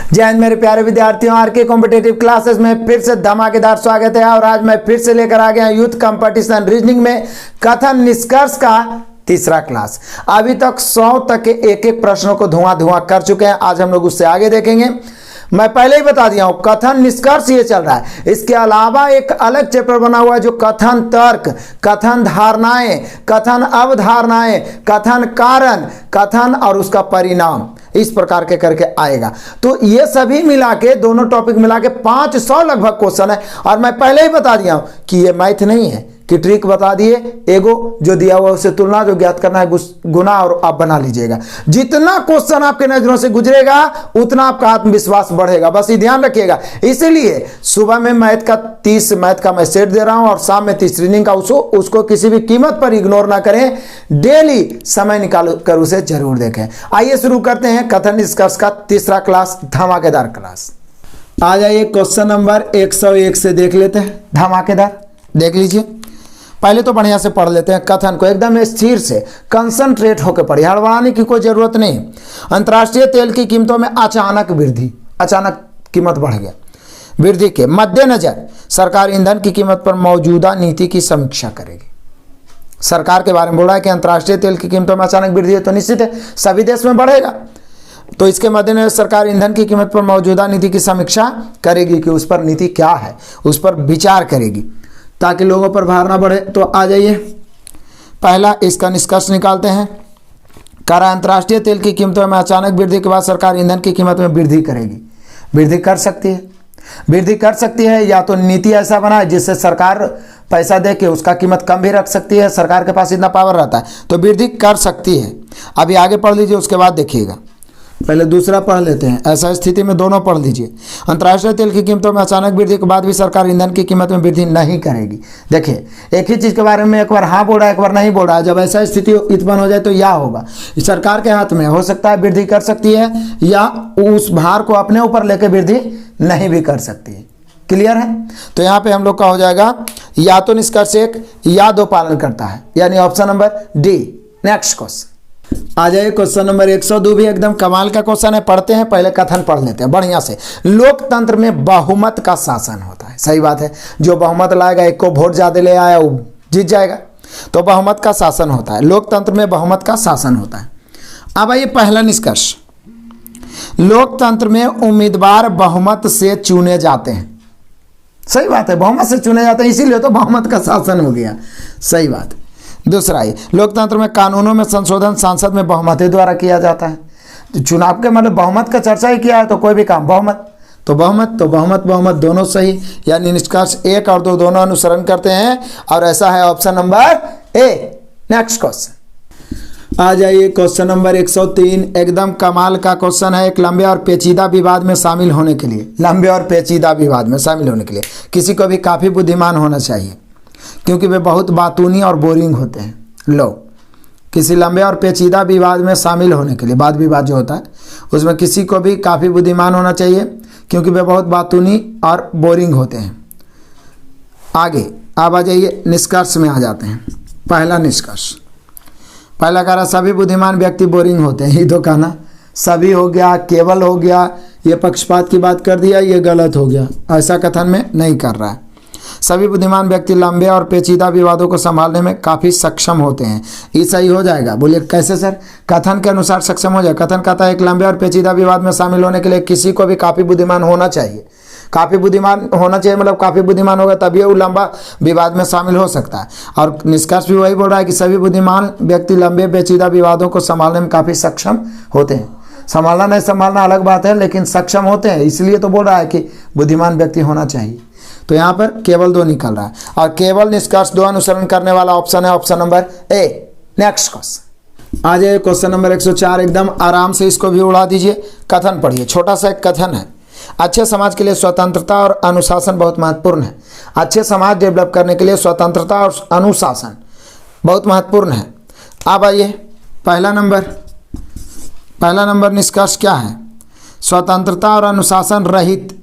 जय हिंद मेरे प्यारे विद्यार्थियों, आर के कॉम्पिटेटिव क्लासेस में फिर से धमाकेदार स्वागत है। और आज मैं फिर से लेकर आ गया यूथ कंपटीशन रीजनिंग में कथन निष्कर्ष का तीसरा क्लास। अभी तक 100 तक के एक एक प्रश्नों को धुआं कर चुके हैं। आज हम लोग उससे आगे देखेंगे। मैं पहले ही बता दिया हूं, कथन निष्कर्ष ये चल रहा है। इसके अलावा एक अलग चैप्टर बना हुआ है जो कथन तर्क, कथन धारणाएं, कथन अवधारणाएं, कथन कारण, कथन और उसका परिणाम, इस प्रकार के करके आएगा। तो ये सभी मिला के, दोनों टॉपिक मिला के 500 लगभग क्वेश्चन है। और मैं पहले ही बता दिया हूं कि ये मैथ नहीं है, कि ट्रिक बता दिए, एगो जो दिया हुआ उसे तुलना, जो ज्ञात करना है गुना, और आप बना लीजिएगा। जितना क्वेश्चन आपके नजरों से गुजरेगा उतना आपका आत्मविश्वास बढ़ेगा, बस ये ध्यान रखिएगा। इसीलिए सुबह में मैथ का मैं सेट दे रहा हूं और शाम में 30 रीडिंग का। उसको किसी भी कीमत पर इग्नोर ना करें, डेली समय निकाल कर उसे जरूर देखें। आइए शुरू करते हैं कथन निष्कर्ष का तीसरा क्लास, धमाकेदार क्लास। आ जाइए क्वेश्चन नंबर 101 से देख लेते हैं। धमाकेदार देख लीजिए। पहले तो बढ़िया से पढ़ लेते हैं कथन को, एकदम स्थिर से कंसंट्रेट होकर पढ़िए, हड़बड़ाने की कोई जरूरत नहीं। अंतर्राष्ट्रीय तेल की कीमतों में अचानक वृद्धि, अचानक कीमत बढ़ गया। वृद्धि के मद्देनजर सरकार ईंधन की कीमत पर मौजूदा नीति की समीक्षा करेगी। सरकार के बारे में बोल रहा है कि अंतर्राष्ट्रीय तेल की कीमतों में अचानक वृद्धि है तो निश्चित है सभी देश में बढ़ेगा। तो इसके मद्देनजर सरकार ईंधन की कीमत पर मौजूदा नीति की समीक्षा करेगी, कि उस पर नीति क्या है, उस पर विचार करेगी ताकि लोगों पर भार ना बढ़े। तो आ जाइए, पहला इसका निष्कर्ष निकालते हैं। करा अंतर्राष्ट्रीय तेल की कीमतों में अचानक वृद्धि के बाद सरकार ईंधन की कीमत में वृद्धि करेगी। वृद्धि कर सकती है, वृद्धि कर सकती है, या तो नीति ऐसा बनाए जिससे सरकार पैसा दे के उसका कीमत कम भी रख सकती है, सरकार के पास इतना पावर रहता है, तो वृद्धि कर सकती है। अभी आगे पढ़ लीजिए, उसके बाद देखिएगा। पहले दूसरा पढ़ लेते हैं। ऐसा स्थिति में दोनों पढ़ लीजिए। अंतर्राष्ट्रीय तेल की कीमतों में अचानक वृद्धि के बाद भी सरकार ईंधन की कीमत में वृद्धि नहीं करेगी। देखिए, एक ही चीज़ के बारे में एक बार हाँ बोल रहा है, एक बार नहीं बोल रहा है। जब ऐसा स्थिति उत्पन्न हो जाए तो या होगा, सरकार के हाथ में हो सकता है वृद्धि कर सकती है, या उस भार को अपने ऊपर लेकर वृद्धि नहीं भी कर सकती है। क्लियर है? तो यहाँ पे हम लोग का हो जाएगा या तो निष्कर्ष 1 या 2 पालन करता है, यानी option number D. Next question आ जाए, क्वेश्चन नंबर 102 भी एकदम कमाल का क्वेश्चन है। पढ़ते हैं, पहले कथन पढ़ लेते हैं बढ़िया से। लोकतंत्र में बहुमत का शासन होता है। सही बात है, जो बहुमत लाएगा, एक को वोट ज्यादा ले आया वो जीत जाएगा, तो बहुमत का शासन होता है। लोकतंत्र में बहुमत का शासन होता है। अब आइए पहला निष्कर्ष, लोकतंत्र में उम्मीदवार बहुमत से चुने जाते हैं। सही बात है, बहुमत से चुने जाते हैं, इसीलिए तो बहुमत का शासन हो गया। सही बात है। दूसरा ही, लोकतंत्र में कानूनों में संशोधन सांसद में बहुमत द्वारा किया जाता है। चुनाव के मतलब बहुमत का चर्चा ही किया है, तो कोई भी काम बहुमत, तो बहुमत दोनों सही, यानी निष्कर्ष 1 और 2 दोनों अनुसरण करते हैं, और ऐसा है option number A. Next question आ जाइए, क्वेश्चन नंबर 103 एकदम कमाल का क्वेश्चन है। एक लंबे और पेचीदा विवाद में शामिल होने के लिए, लंबे और पेचीदा विवाद में शामिल होने के लिए किसी को भी काफ़ी बुद्धिमान होना चाहिए, क्योंकि वे बहुत बातूनी और बोरिंग होते हैं। लो, किसी लंबे और पेचीदा विवाद में शामिल होने के लिए, वाद विवाद जो होता है उसमें किसी को भी काफ़ी बुद्धिमान होना चाहिए, क्योंकि वे बहुत बातूनी और बोरिंग होते हैं। आगे अब आ जाइए, निष्कर्ष में आ जाते हैं। पहला निष्कर्ष, पहला कह रहा सभी बुद्धिमान व्यक्ति बोरिंग होते हैं। ये तो कहना सभी हो गया, केवल हो गया, ये पक्षपात की बात कर दिया, ये गलत हो गया। ऐसा कथन में नहीं कर रहा है। सभी बुद्धिमान व्यक्ति लंबे और पेचीदा विवादों को संभालने में काफ़ी सक्षम होते हैं। ये सही हो जाएगा। बोलिए कैसे सर? कथन के अनुसार सक्षम हो जाए। कथन कहता है एक लंबे और पेचीदा विवाद में शामिल होने के लिए किसी को भी काफ़ी बुद्धिमान होना चाहिए। काफ़ी बुद्धिमान होना चाहिए मतलब काफ़ी बुद्धिमान होगा तभी वो लंबा विवाद में शामिल हो सकता है। और निष्कर्ष भी वही बोल रहा है कि सभी बुद्धिमान व्यक्ति लंबे पेचीदा विवादों को संभालने में काफ़ी सक्षम होते हैं। संभालना नहीं संभालना अलग बात है, लेकिन सक्षम होते हैं, इसलिए तो बोल रहा है कि बुद्धिमान व्यक्ति होना चाहिए। तो यहाँ पर केवल 2 निकल रहा है, और केवल निष्कर्ष 2 अनुसरण करने वाला ऑप्शन है option number A. Next question आ जाए, क्वेश्चन नंबर 104 एकदम आराम से इसको भी उड़ा दीजिए। कथन पढ़िए, छोटा सा एक कथन है। अच्छे समाज के लिए स्वतंत्रता और अनुशासन बहुत महत्वपूर्ण है। अच्छे समाज डेवलप करने के लिए स्वतंत्रता और अनुशासन बहुत महत्वपूर्ण है। अब आइए, पहला नंबर निष्कर्ष क्या है? स्वतंत्रता और अनुशासन रहित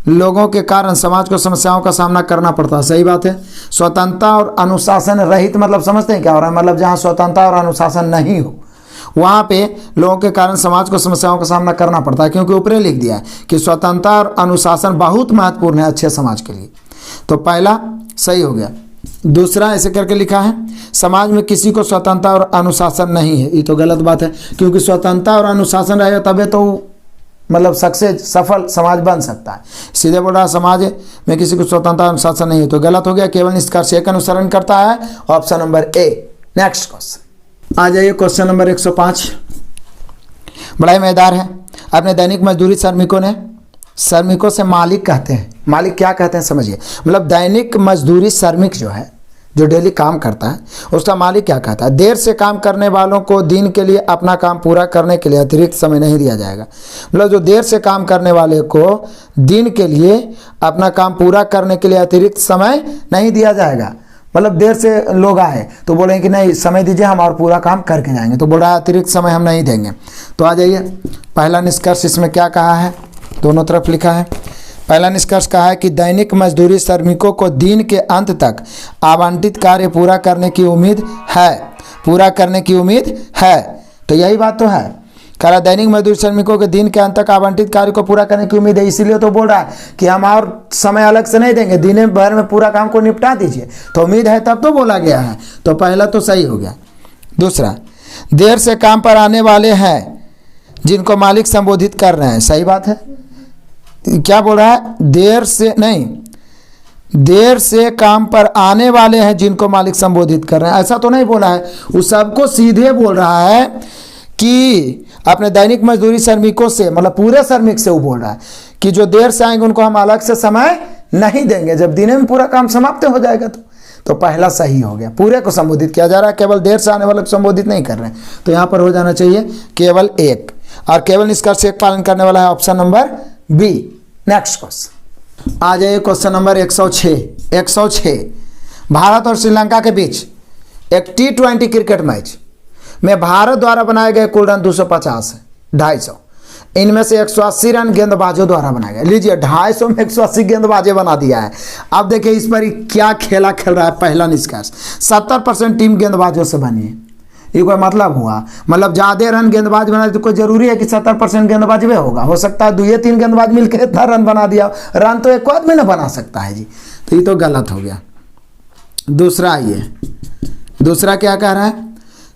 लोगों के कारण समाज को समस्याओं का सामना करना पड़ता है। सही बात है। स्वतंत्रता और अनुशासन रहित मतलब समझते हैं क्या हो रहा है? मतलब जहाँ स्वतंत्रता और अनुशासन नहीं हो वहाँ पे लोगों के कारण समाज को समस्याओं का सामना करना पड़ता है, क्योंकि ऊपर लिख दिया है कि स्वतंत्रता और अनुशासन बहुत महत्वपूर्ण है अच्छे समाज के लिए। तो पहला सही हो गया। दूसरा ऐसे करके लिखा है, समाज में किसी को स्वतंत्रता और अनुशासन नहीं है। ये तो गलत बात है, क्योंकि स्वतंत्रता और अनुशासन रहेगा तबे तो मतलब सक्सेस सफल समाज बन सकता है। सीधे बोल रहा है समाज में किसी को स्वतंत्रता अनुशासन नहीं है, तो गलत हो गया। केवल निष्कर्ष एक अनुसरण करता है, option number A. Next question आ जाइए, क्वेश्चन नंबर 105 बड़ा ही मजेदार है। अपने दैनिक मजदूरी श्रमिकों से मालिक कहते हैं। मालिक क्या कहते हैं समझिए, मतलब दैनिक मजदूरी श्रमिक जो है, जो डेली काम करता है, उसका मालिक क्या कहता है? देर से काम करने वालों को दिन के लिए अपना काम पूरा करने के लिए अतिरिक्त समय नहीं दिया जाएगा। मतलब जो देर से काम करने वाले को दिन के लिए अपना काम पूरा करने के लिए अतिरिक्त समय नहीं दिया जाएगा। मतलब देर से लोग आए तो बोलेंगे कि नहीं समय दीजिए, हम और पूरा काम करके जाएंगे, तो बोल रहा है अतिरिक्त समय हम नहीं देंगे। तो आ जाइए, पहला निष्कर्ष इसमें क्या कहा है, दोनों तरफ लिखा है। पहला निष्कर्ष कहा है कि दैनिक मजदूरी श्रमिकों को दिन के अंत तक आवंटित कार्य पूरा करने की उम्मीद है। तो यही बात तो है, कह रहा दैनिक मजदूरी श्रमिकों के दिन के अंत तक आवंटित कार्य को पूरा करने की उम्मीद है। इसीलिए तो बोल रहा है कि हम और समय अलग से नहीं देंगे, दिन भर में पूरा काम को निपटा दीजिए। तो उम्मीद है तब तो बोला गया है, तो पहला तो सही हो गया। दूसरा, देर से काम पर आने वाले हैं जिनको मालिक संबोधित कर रहे हैं। सही बात है। क्या बोल रहा है? देर से काम पर आने वाले हैं जिनको मालिक संबोधित कर रहे हैं, ऐसा तो नहीं बोला है। वो सबको सीधे बोल रहा है कि अपने दैनिक मजदूरी श्रमिकों से, मतलब पूरे श्रमिक से वो बोल रहा है कि जो देर से आएंगे उनको हम अलग से समय नहीं देंगे, जब दिन में पूरा काम समाप्त हो जाएगा। तो पहला सही हो गया, पूरे को संबोधित किया जा रहा है, केवल देर से आने वाले को संबोधित नहीं कर रहे हैं। तो यहाँ पर हो जाना चाहिए केवल एक, और केवल निष्कर्ष एक पालन करने वाला है option number B. Next question आ जाइए, क्वेश्चन नंबर 106। भारत और श्रीलंका के बीच एक T20 क्रिकेट मैच में भारत द्वारा बनाए गए कुल रन 250 है, 250। इनमें से 180 रन गेंदबाजों द्वारा बनाए गए। लीजिए 250 में 180 गेंदबाजें बना दिया है। अब देखिए इस पर क्या खेला खेल रहा है। पहला निष्कर्ष, 70% टीम गेंदबाजों से बनी है। ये कोई मतलब हुआ? मतलब ज़्यादा रन गेंदबाज बना तो कोई जरूरी है कि 70% गेंदबाज में होगा? हो सकता है 2-3 गेंदबाज मिलकर इतना रन बना दिया। रन तो एक आदमी ना बना सकता है जी, तो ये तो गलत हो गया। दूसरा क्या कह रहा है?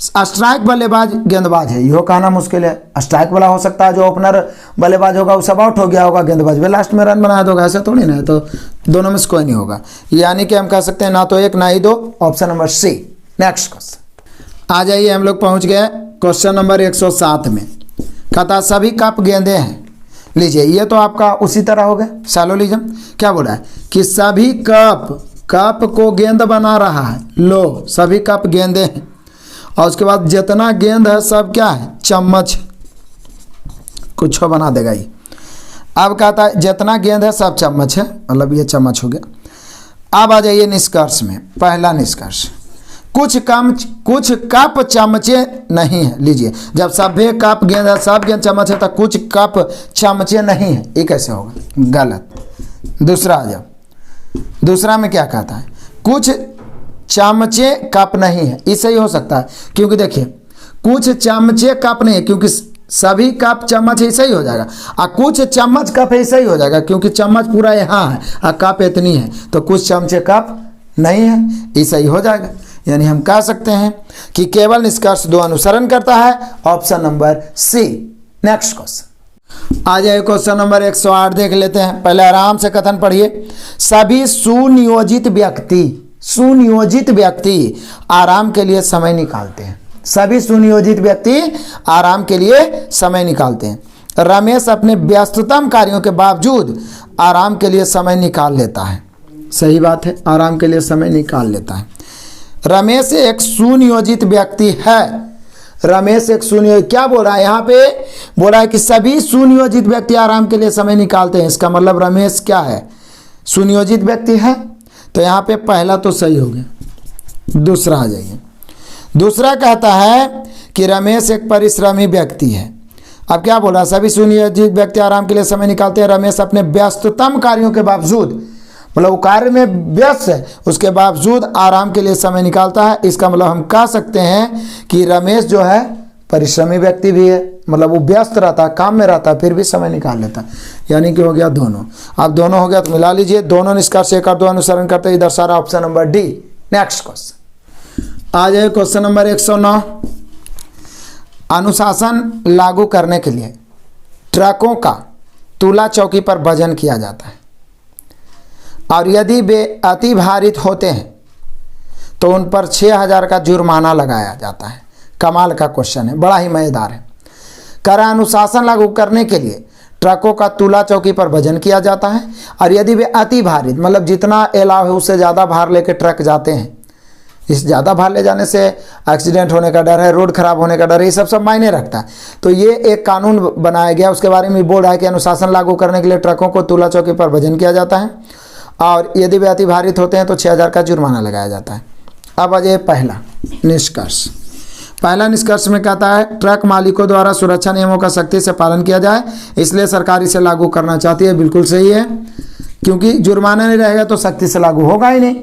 स्ट्राइक बल्लेबाज गेंदबाज है, यह कहना मुश्किल है। स्ट्राइक वाला हो सकता है, जो ओपनर बल्लेबाज होगा वो सब आउट हो गया होगा, गेंदबाज भी लास्ट में रन बनाया होगा, ऐसा थोड़ी ना है। तो दोनों में से कोई नहीं होगा, यानी कि हम कह सकते हैं ना तो एक ना ही दो, option number C. Next question आ जाइए, हम लोग पहुंच गए क्वेश्चन नंबर 107 में। कहता सभी कप गेंदे हैं। लीजिए ये तो आपका उसी तरह हो गया सैलोलिज्म। क्या बोला है कि सभी कप को गेंद बना रहा है। लो सभी कप गेंदे हैं, और उसके बाद जितना गेंद है सब क्या है? चम्मच। कुछ बना देगा ये। अब कहता है जितना गेंद है सब चम्मच है, मतलब ये चम्मच हो गया। अब आ जाइए निष्कर्ष में। पहला निष्कर्ष, कुछ कप चमचे नहीं है। लीजिए जब सभी कप गेंद है, सब गेंद चम्मच है, तो कुछ कप चमचे नहीं है, ये कैसे होगा? गलत। दूसरा आ जाओ, दूसरा में क्या कहता है? कुछ चमचे कप नहीं है, इससे ही हो सकता है, क्योंकि देखिए कुछ चमचे कप नहीं है, क्योंकि सभी कप चम्मच ऐसा ही हो जाएगा। और कुछ चम्मच कप ऐसा ही हो जाएगा, क्योंकि चम्मच पूरा यहाँ है और कप इतनी है, तो कुछ चमचे कप नहीं है, ऐसा ही हो जाएगा। यानी हम कह सकते हैं कि केवल निष्कर्ष 2 अनुसरण करता है, option number C. Next question आ जाए, क्वेश्चन नंबर 108 देख लेते हैं। पहले आराम से कथन पढ़िए। सभी सुनियोजित व्यक्ति आराम के लिए समय निकालते हैं। सभी सुनियोजित व्यक्ति आराम के लिए समय निकालते हैं। रमेश अपने व्यस्ततम कार्यों के बावजूद आराम के लिए समय निकाल लेता है। सही बात है, आराम के लिए समय निकाल लेता है। रमेश एक सुनियोजित व्यक्ति है। रमेश एक सुनियोजित, क्या बोल रहा है यहाँ पे? बोल रहा है कि सभी सुनियोजित व्यक्ति आराम के लिए समय निकालते हैं। इसका मतलब रमेश क्या है? सुनियोजित व्यक्ति है। तो यहाँ पे पहला तो सही हो गया। दूसरा आ जाइए। दूसरा कहता है कि रमेश एक परिश्रमी व्यक्ति है। अब क्या बोल रहा है? सभी सुनियोजित व्यक्ति आराम के लिए समय निकालते हैं। रमेश अपने व्यस्ततम कार्यों के बावजूद, मतलब वो कार्य में व्यस्त है, उसके बावजूद आराम के लिए समय निकालता है। इसका मतलब हम कह सकते हैं कि रमेश जो है परिश्रमी व्यक्ति भी है, मतलब वो व्यस्त रहता है, काम में रहता है, फिर भी समय निकाल लेता है, यानी कि हो गया दोनों। अब दोनों हो गया तो मिला लीजिए, दोनों निष्कर्ष एक और दो अनुसरण करते हैं, इधर सारा option number D. Next question आ जाए, क्वेश्चन नंबर 109। अनुशासन लागू करने के लिए ट्रकों का तुला चौकी पर वजन किया जाता है और यदि वे अति भारित होते हैं तो उन पर 6000 का जुर्माना लगाया जाता है। कमाल का क्वेश्चन है, बड़ा ही मजेदार है। करा अनुशासन लागू करने के लिए ट्रकों का तुला चौकी पर वजन किया जाता है और यदि वे अति भारित, मतलब जितना अलाव है उससे ज़्यादा भार लेकर ट्रक जाते हैं, इस ज़्यादा भार ले जाने से एक्सीडेंट होने का डर है, रोड खराब होने का डर है, ये सब मायने रखता है। तो ये एक कानून बनाया गया, उसके बारे में बोल रहा है कि अनुशासन लागू करने के लिए ट्रकों को तुला चौकी पर वजन किया जाता है और यदि वे अति भारित होते हैं तो 6000 का जुर्माना लगाया जाता है। अब आ जाए पहला निष्कर्ष। पहला निष्कर्ष में कहता है ट्रक मालिकों द्वारा सुरक्षा नियमों का सख्ती से पालन किया जाए, इसलिए सरकार इसे लागू करना चाहती है। बिल्कुल सही है, क्योंकि जुर्माना नहीं रहेगा तो सख्ती से लागू होगा ही नहीं।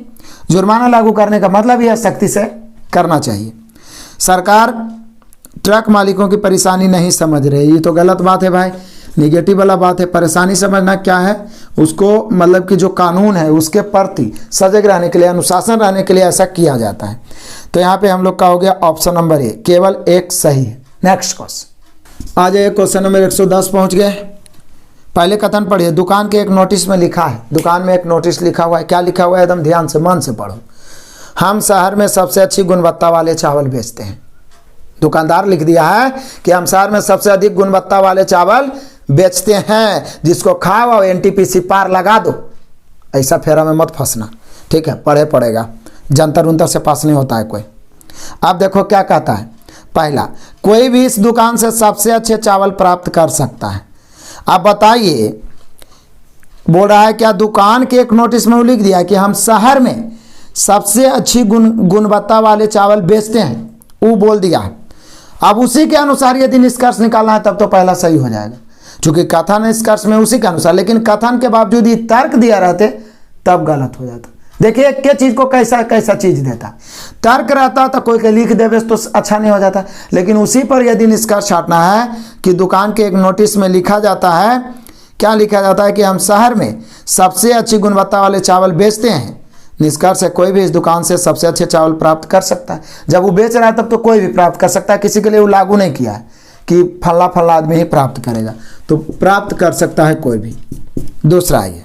जुर्माना लागू करने का मतलब यह सख्ती से करना चाहिए। सरकार ट्रक मालिकों की परेशानी नहीं समझ रही, ये तो गलत बात है भाई, निगेटिव वाला बात है। परेशानी समझना क्या है, उसको मतलब कि जो कानून है उसके प्रति सजग रहने के लिए, अनुशासन रहने के लिए ऐसा किया जाता है। तो यहाँ पे हम लोग का हो गया ऑप्शन नंबर ए, केवल एक सही है। नेक्स्ट क्वेश्चन आ जाए, क्वेश्चन नंबर 110 पहुँच गए। पहले कथन पढ़िए। दुकान के एक नोटिस में लिखा है, दुकान में एक नोटिस लिखा हुआ है, क्या लिखा हुआ है, एकदम ध्यान से मन से पढ़ो। हम शहर में सबसे अच्छी गुणवत्ता वाले चावल बेचते हैं। दुकानदार लिख दिया है कि हम शहर में सबसे अधिक गुणवत्ता वाले चावल बेचते हैं, जिसको खाओ और एनटीपीसी पार लगा दो। ऐसा फेरा में मत फंसना, ठीक है, पढ़े पड़ेगा, जंतर उंतर से पास नहीं होता है कोई। अब देखो क्या कहता है। पहला, कोई भी इस दुकान से सबसे अच्छे चावल प्राप्त कर सकता है। अब बताइए, बोल रहा है क्या दुकान के एक नोटिस में लिख दिया कि हम शहर में सबसे अच्छी गुणवत्ता वाले चावल बेचते हैं, वो बोल दिया है। अब उसी के अनुसार यदि निष्कर्ष निकालना है तब तो पहला सही हो जाएगा, क्योंकि कथन निष्कर्ष में उसी के अनुसार, लेकिन कथन के बावजूद ही तर्क दिया रहते तब गलत हो जाता। देखिए क्या चीज़ को कैसा कैसा चीज़ देता, तर्क रहता तो कोई के लिख देवे तो अच्छा नहीं हो जाता, लेकिन उसी पर यदि निष्कर्ष छाटना है कि दुकान के एक नोटिस में लिखा जाता है, क्या लिखा जाता है कि हम शहर में सबसे अच्छी गुणवत्ता वाले चावल बेचते हैं, निष्कर्ष है कोई भी इस दुकान से सबसे अच्छे चावल प्राप्त कर सकता है। जब वो बेच रहा है तब तो कोई भी प्राप्त कर सकता है, किसी के लिए वो लागू नहीं किया है कि फला फला आदमी ही प्राप्त करेगा, तो प्राप्त कर सकता है कोई भी। दूसरा ये,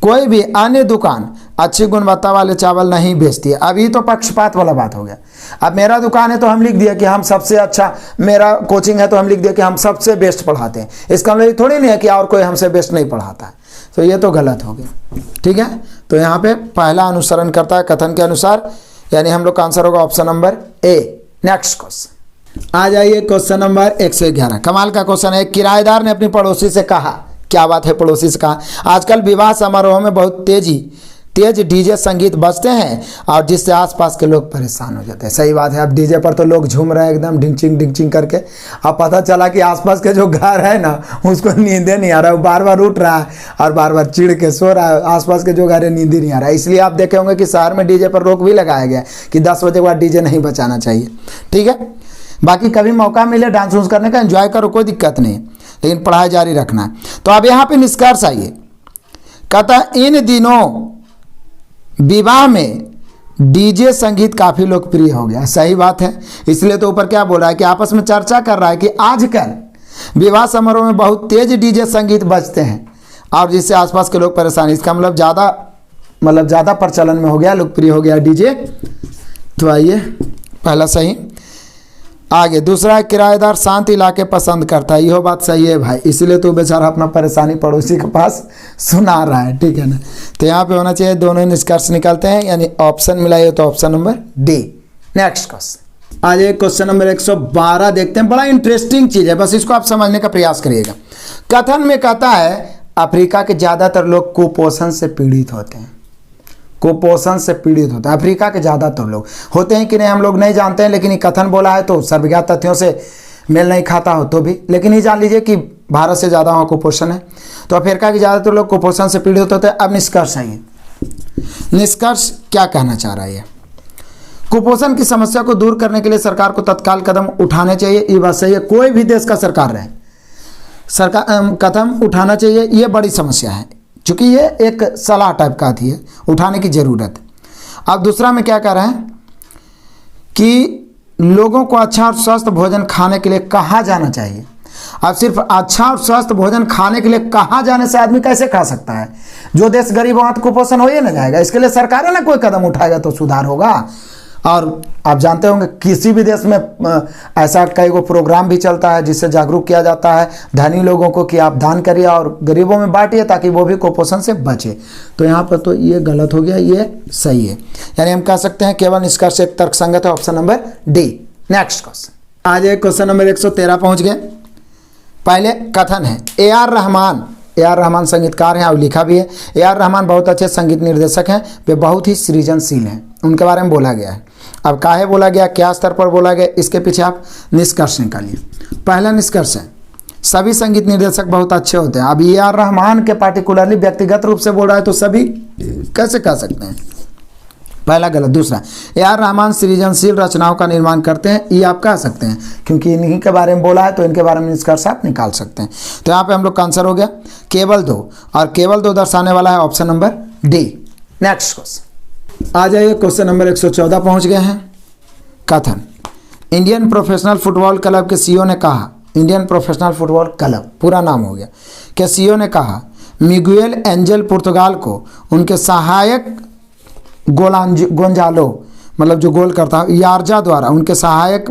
कोई भी अन्य दुकान अच्छी गुणवत्ता वाले चावल नहीं बेचती है। अभी तो पक्षपात वाला बात हो गया। अब मेरा दुकान है तो हम लिख दिया कि हम सबसे अच्छा, मेरा कोचिंग है तो हम लिख दिया कि हम सबसे बेस्ट पढ़ाते हैं। इसका मतलब थोड़ी नहीं है कि और कोई हमसे बेस्ट नहीं पढ़ाता है, तो ये तो गलत हो गया, ठीक है। तो यहाँ पे पहला अनुसरण करता है कथन के अनुसार, यानी हम लोग का आंसर होगा option number A. Next question आ जाइए, क्वेश्चन नंबर 111। कमाल का क्वेश्चन है। किराएदार ने अपनी पड़ोसी से कहा, क्या बात है, पड़ोसी से कहा, आजकल विवाह समारोह में बहुत तेज डीजे संगीत बजते हैं और जिससे आसपास के लोग परेशान हो जाते हैं। सही बात है, अब डीजे पर तो लोग झूम रहे हैं एकदम डिंचिंग करके। अब पता चला कि आसपास के जो घर है ना उसको नींदे नहीं आ रहा है, वो बार बार उठ रहा है और बार बार चिढ़ के सो रहा है। आसपास के जो घर है नींद ही नहीं आ रहा है। इसलिए आप देखे होंगे कि शहर में डीजे पर रोक भी लगाया गया कि 10 बजे के बाद डीजे नहीं बजाना चाहिए, ठीक है। बाकी कभी मौका मिले डांस वांस करने का, एंजॉय करो, कोई दिक्कत नहीं, लेकिन पढ़ाई जारी रखना है। तो अब यहाँ पे निष्कर्ष आइए, कहता इन दिनों विवाह में डीजे संगीत काफ़ी लोकप्रिय हो गया। सही बात है, इसलिए तो ऊपर क्या बोल रहा है कि आपस में चर्चा कर रहा है कि आजकल विवाह समारोह में बहुत तेज डीजे संगीत बजते हैं और जिससे आसपास के लोग परेशान। इसका मतलब ज़्यादा प्रचलन में हो गया, लोकप्रिय हो गया डीजे। तो आइए, पहला सही। आगे दूसरा, किराएदार शांत इलाके पसंद करता है। यह बात सही है भाई, इसलिए तो बेचारा अपना परेशानी पड़ोसी के पास सुना रहा है, ठीक है ना। तो यहाँ पे होना चाहिए, दोनों निष्कर्ष निकलते हैं, यानी ऑप्शन मिलाइए तो option number D. Next question आ जाइए, क्वेश्चन नंबर 112 देखते हैं। बड़ा इंटरेस्टिंग चीज़ है, बस इसको आप समझने का प्रयास करिएगा। कथन में कहता है अफ्रीका के ज़्यादातर लोग कुपोषण से पीड़ित होते हैं। कुपोषण से पीड़ित होता है अफ्रीका के ज़्यादातर लोग। होते हैं कि नहीं हम लोग नहीं जानते हैं, लेकिन ये कथन बोला है तो सर्वज्ञात तथ्यों से मेल नहीं खाता हो तो भी, लेकिन ये जान लीजिए कि भारत से ज़्यादा वहाँ कुपोषण है। तो अफ्रीका के ज़्यादातर लोग कुपोषण से पीड़ित होते हैं। अब निष्कर्ष आइए, निष्कर्ष क्या कहना चाह रहा है। कुपोषण की समस्या को दूर करने के लिए सरकार को तत्काल कदम उठाने चाहिए, ये बात सही है। कोई भी देश का सरकार रहे, सरकार कदम उठाना चाहिए, ये बड़ी समस्या है, क्योंकि ये एक सलाह टाइप का आती है, उठाने की ज़रूरत है। अब दूसरा में क्या कह रहे हैं कि लोगों को अच्छा और स्वस्थ भोजन खाने के लिए कहाँ जाना चाहिए। अब सिर्फ अच्छा और स्वस्थ भोजन खाने के लिए कहाँ जाने से आदमी कैसे खा सकता है? जो देश गरीब वहाँ तो कुपोषण हो ही ना जाएगा। इसके लिए सरकार ना कोई कदम उठाएगा तो सुधार होगा। और आप जानते होंगे किसी भी देश में ऐसा कई गो प्रोग्राम भी चलता है जिससे जागरूक किया जाता है धनी लोगों को कि आप दान करिए और गरीबों में बांटिए ताकि वो भी कुपोषण से बचे। तो यहाँ पर तो ये गलत हो गया, ये सही है। यानी हम कह सकते हैं केवल निष्कर्ष एक तर्कसंगत है, option number D. Next question, आज एक क्वेश्चन नंबर 113 पहुँच गए। पहले कथन है ए आर रहमान संगीतकार हैं और लिखा भी है। ए आर रहमान बहुत अच्छे संगीत निर्देशक हैं, वे बहुत ही सृजनशील हैं, उनके बारे में बोला गया है। अब काहे बोला गया, क्या स्तर पर बोला गया, इसके पीछे आप निष्कर्ष निकालिए। पहला निष्कर्ष है सभी संगीत निर्देशक बहुत अच्छे होते हैं। अब ए आर रहमान के पार्टिकुलरली व्यक्तिगत रूप से बोल रहा है तो सभी कैसे कह सकते हैं, पहला गलत। दूसरा, ए आर रहमान सृजनशील रचनाओं का निर्माण करते हैं, ये आप कह सकते हैं क्योंकि इन्हीं के बारे में बोला है तो इनके बारे में निष्कर्ष आप निकाल सकते हैं। तो यहाँ पे हम लोग का आंसर हो गया केवल 2, और केवल 2 दर्शाने वाला है option number D. Next question, आ जाइए क्वेश्चन नंबर 114 पहुँच गए हैं। कथन, इंडियन प्रोफेशनल फुटबॉल क्लब के सीईओ ने कहा, इंडियन प्रोफेशनल फुटबॉल क्लब पूरा नाम हो गया, के सीईओ ने कहा मिगुएल एंजल पुर्तगाल को उनके सहायक गोंजालो मतलब जो गोल करता है यार्जा द्वारा, उनके सहायक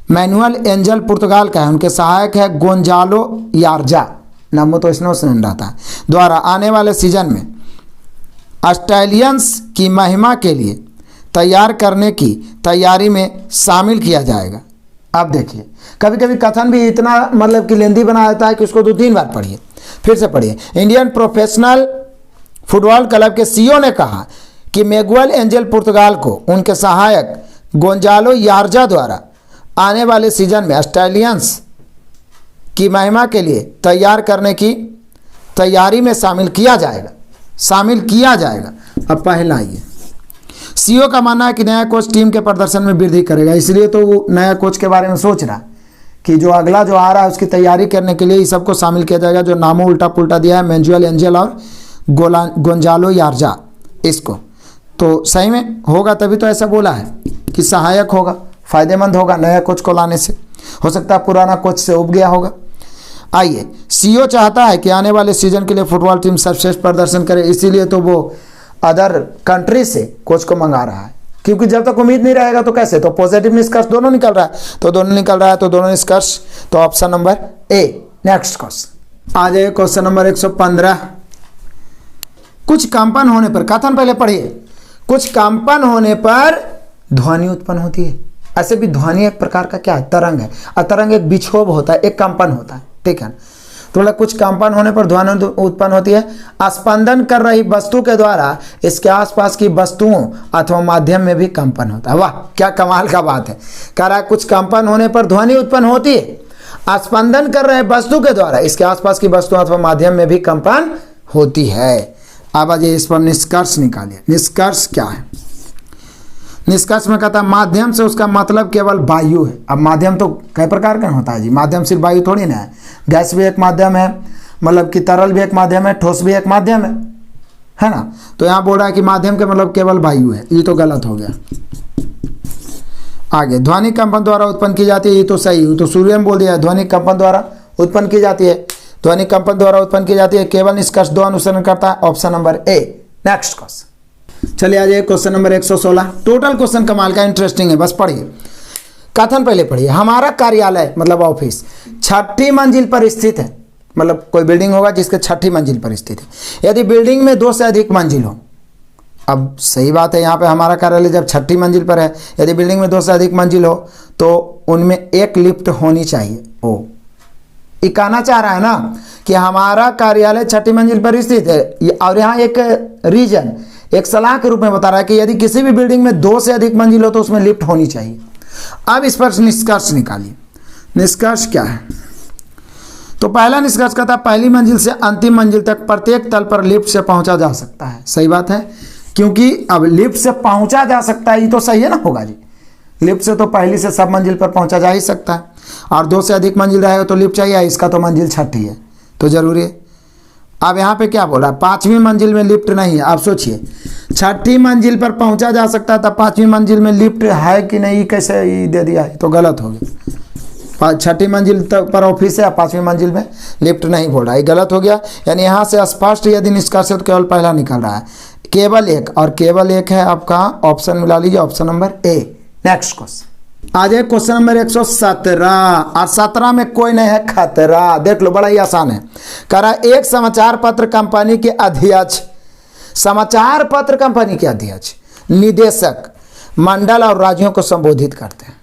मैनुअल एंजल पुर्तगाल का है, उनके सहायक है गोंजालो यार्जा, नाम तो इसने सुन रहता है, द्वारा आने वाले सीजन में ऑस्ट्रेलियंस की महिमा के लिए तैयार करने की तैयारी में शामिल किया जाएगा। अब देखिए कभी कभी कथन भी इतना कि लेंदी बना देता है कि उसको 2-3 बार पढ़िए, फिर से पढ़िए। इंडियन प्रोफेशनल फुटबॉल क्लब के सीईओ ने कहा कि मिगुएल एंजल पुर्तगाल को उनके सहायक गोंजालो यार्जा द्वारा आने वाले सीजन में ऑस्ट्रेलियंस की महिमा के लिए तैयार करने की तैयारी में शामिल किया जाएगा। अब पहला ये सीईओ का मानना है कि नया कोच टीम के प्रदर्शन में वृद्धि करेगा, इसलिए तो वो नया कोच के बारे में सोच रहा है कि जो अगला जो आ रहा है उसकी तैयारी करने के लिए इस सबको शामिल किया जाएगा। जो नामों उल्टा पुल्टा दिया है मिगुएल एंजल और गोंजालो यार्जा, इसको तो सही में होगा तभी तो ऐसा बोला है कि सहायक होगा, फायदेमंद होगा नया कोच को लाने से, हो सकता है पुराना कोच से उब गया होगा। आइए, सीईओ चाहता है कि आने वाले सीजन के लिए फुटबॉल टीम सर्वश्रेष्ठ प्रदर्शन करे, इसीलिए तो वो अदर कंट्री से कोच को मंगा रहा है, क्योंकि जब तक उम्मीद नहीं रहेगा तो कैसे, तो पॉजिटिव निष्कर्ष दोनों निकल रहा है, तो दोनों निष्कर्ष, तो option number A. Next question, आ जाए क्वेश्चन नंबर 115। कुछ कंपन होने पर, कथन पहले पढ़िए, कुछ कंपन होने पर ध्वनि उत्पन्न होती है। ऐसे भी ध्वनि एक प्रकार का क्या है, तरंग है, और तरंग एक विक्षोभ होता है, एक कंपन होता है, ठीक है। तो बोला कुछ कंपन होने पर ध्वनि उत्पन्न होती है, स्पंदन कर रही वस्तु के द्वारा इसके आसपास की वस्तुओं अथवा माध्यम में भी कंपन होता है। वाह क्या कमाल का बात है, कह रहा है कुछ कंपन होने पर ध्वनि उत्पन्न होती है, स्पंदन कर रहे वस्तु के द्वारा इसके आसपास की वस्तुओं अथवा माध्यम में भी कंपन होती है। अब आज इस पर निष्कर्ष निकालिए। निष्कर्ष क्या है, निष्कर्ष में कहता है माध्यम से उसका मतलब केवल वायु है। अब माध्यम तो कई प्रकार का होता है जी, माध्यम सिर्फ वायु थोड़ी ना है, गैस भी एक माध्यम है, कि तरल भी एक माध्यम है, ठोस भी एक माध्यम है ना। तो यहाँ बोल रहा है कि माध्यम के मतलब केवल वायु है, ये तो गलत हो गया। आगे, ध्वनि कंपन द्वारा उत्पन्न की जाती है, ये तो सही, ये तो सूर्य में बोल दिया है, ध्वनि कंपन द्वारा उत्पन्न की जाती है, ध्वनि कंपन द्वारा उत्पन्न की जाती है, केवल निष्कर्ष 2 अनुसरण करता है, option number A. Next question, चलिए आ जाइए क्वेश्चन नंबर 116। टोटल क्वेश्चन कमाल का इंटरेस्टिंग है, बस पढ़िए। कथन पहले पढ़िए, हमारा कार्यालय ऑफिस 6ठी मंजिल पर स्थित है, कोई बिल्डिंग होगा जिसके 6ठी मंजिल पर स्थित है। यदि बिल्डिंग में 2 से अधिक मंजिल हो, अब सही बात है यहाँ पे हमारा कार्यालय जब 6ठी मंजिल पर है, यदि बिल्डिंग में 2 से अधिक मंजिल हो तो उनमें एक लिफ्ट होनी चाहिए। ओ ये कहना चाह रहा है ना कि हमारा कार्यालय 6ठी मंजिल पर स्थित है, और यहाँ एक रीजन, एक सलाह के रूप में बता रहा है कि यदि किसी भी बिल्डिंग में 2 से अधिक मंजिल हो तो उसमें लिफ्ट होनी चाहिए। अब इस पर निष्कर्ष निकालिए। निष्कर्ष क्या है, तो पहला निष्कर्ष कहता है पहली मंजिल से अंतिम मंजिल तक प्रत्येक तल पर लिफ्ट से पहुंचा जा सकता है। सही बात है, क्योंकि अब लिफ्ट से पहुंचा जा सकता है, ये तो सही है ना होगा जी। लिफ्ट से तो पहली से सब मंजिल पर पहुंचा जा ही सकता है, और 2 से अधिक मंजिल रहेगा तो लिफ्ट चाहिए, इसका तो मंजिल 6ठी है तो जरूरी है। अब यहाँ पे क्या बोल रहा है, 5वीं मंजिल में लिफ्ट नहीं है। आप सोचिए 6ठी मंजिल पर पहुंचा जा सकता था, 5वीं मंजिल में लिफ्ट है कि नहीं, कैसे ये दे दिया है, तो गलत हो गया। 6ठी मंजिल पर ऑफिस है, 5वीं मंजिल में लिफ्ट नहीं बोल रहा है, गलत हो गया। यानी यहाँ से स्पष्ट यदि निष्कर्ष है तो केवल पहला निकल रहा है, केवल एक, और केवल एक है आपका ऑप्शन मिला लीजिए, option number A. Next question आ जाए क्वेश्चन नंबर 117, और 17 में कोई नहीं है खतरा। देख लो बड़ा ही आसान है। कह रहा एक समाचार पत्र कंपनी के अध्यक्ष, समाचार पत्र कंपनी के अध्यक्ष, निदेशक, मंडल और राज्यों को संबोधित करते हैं।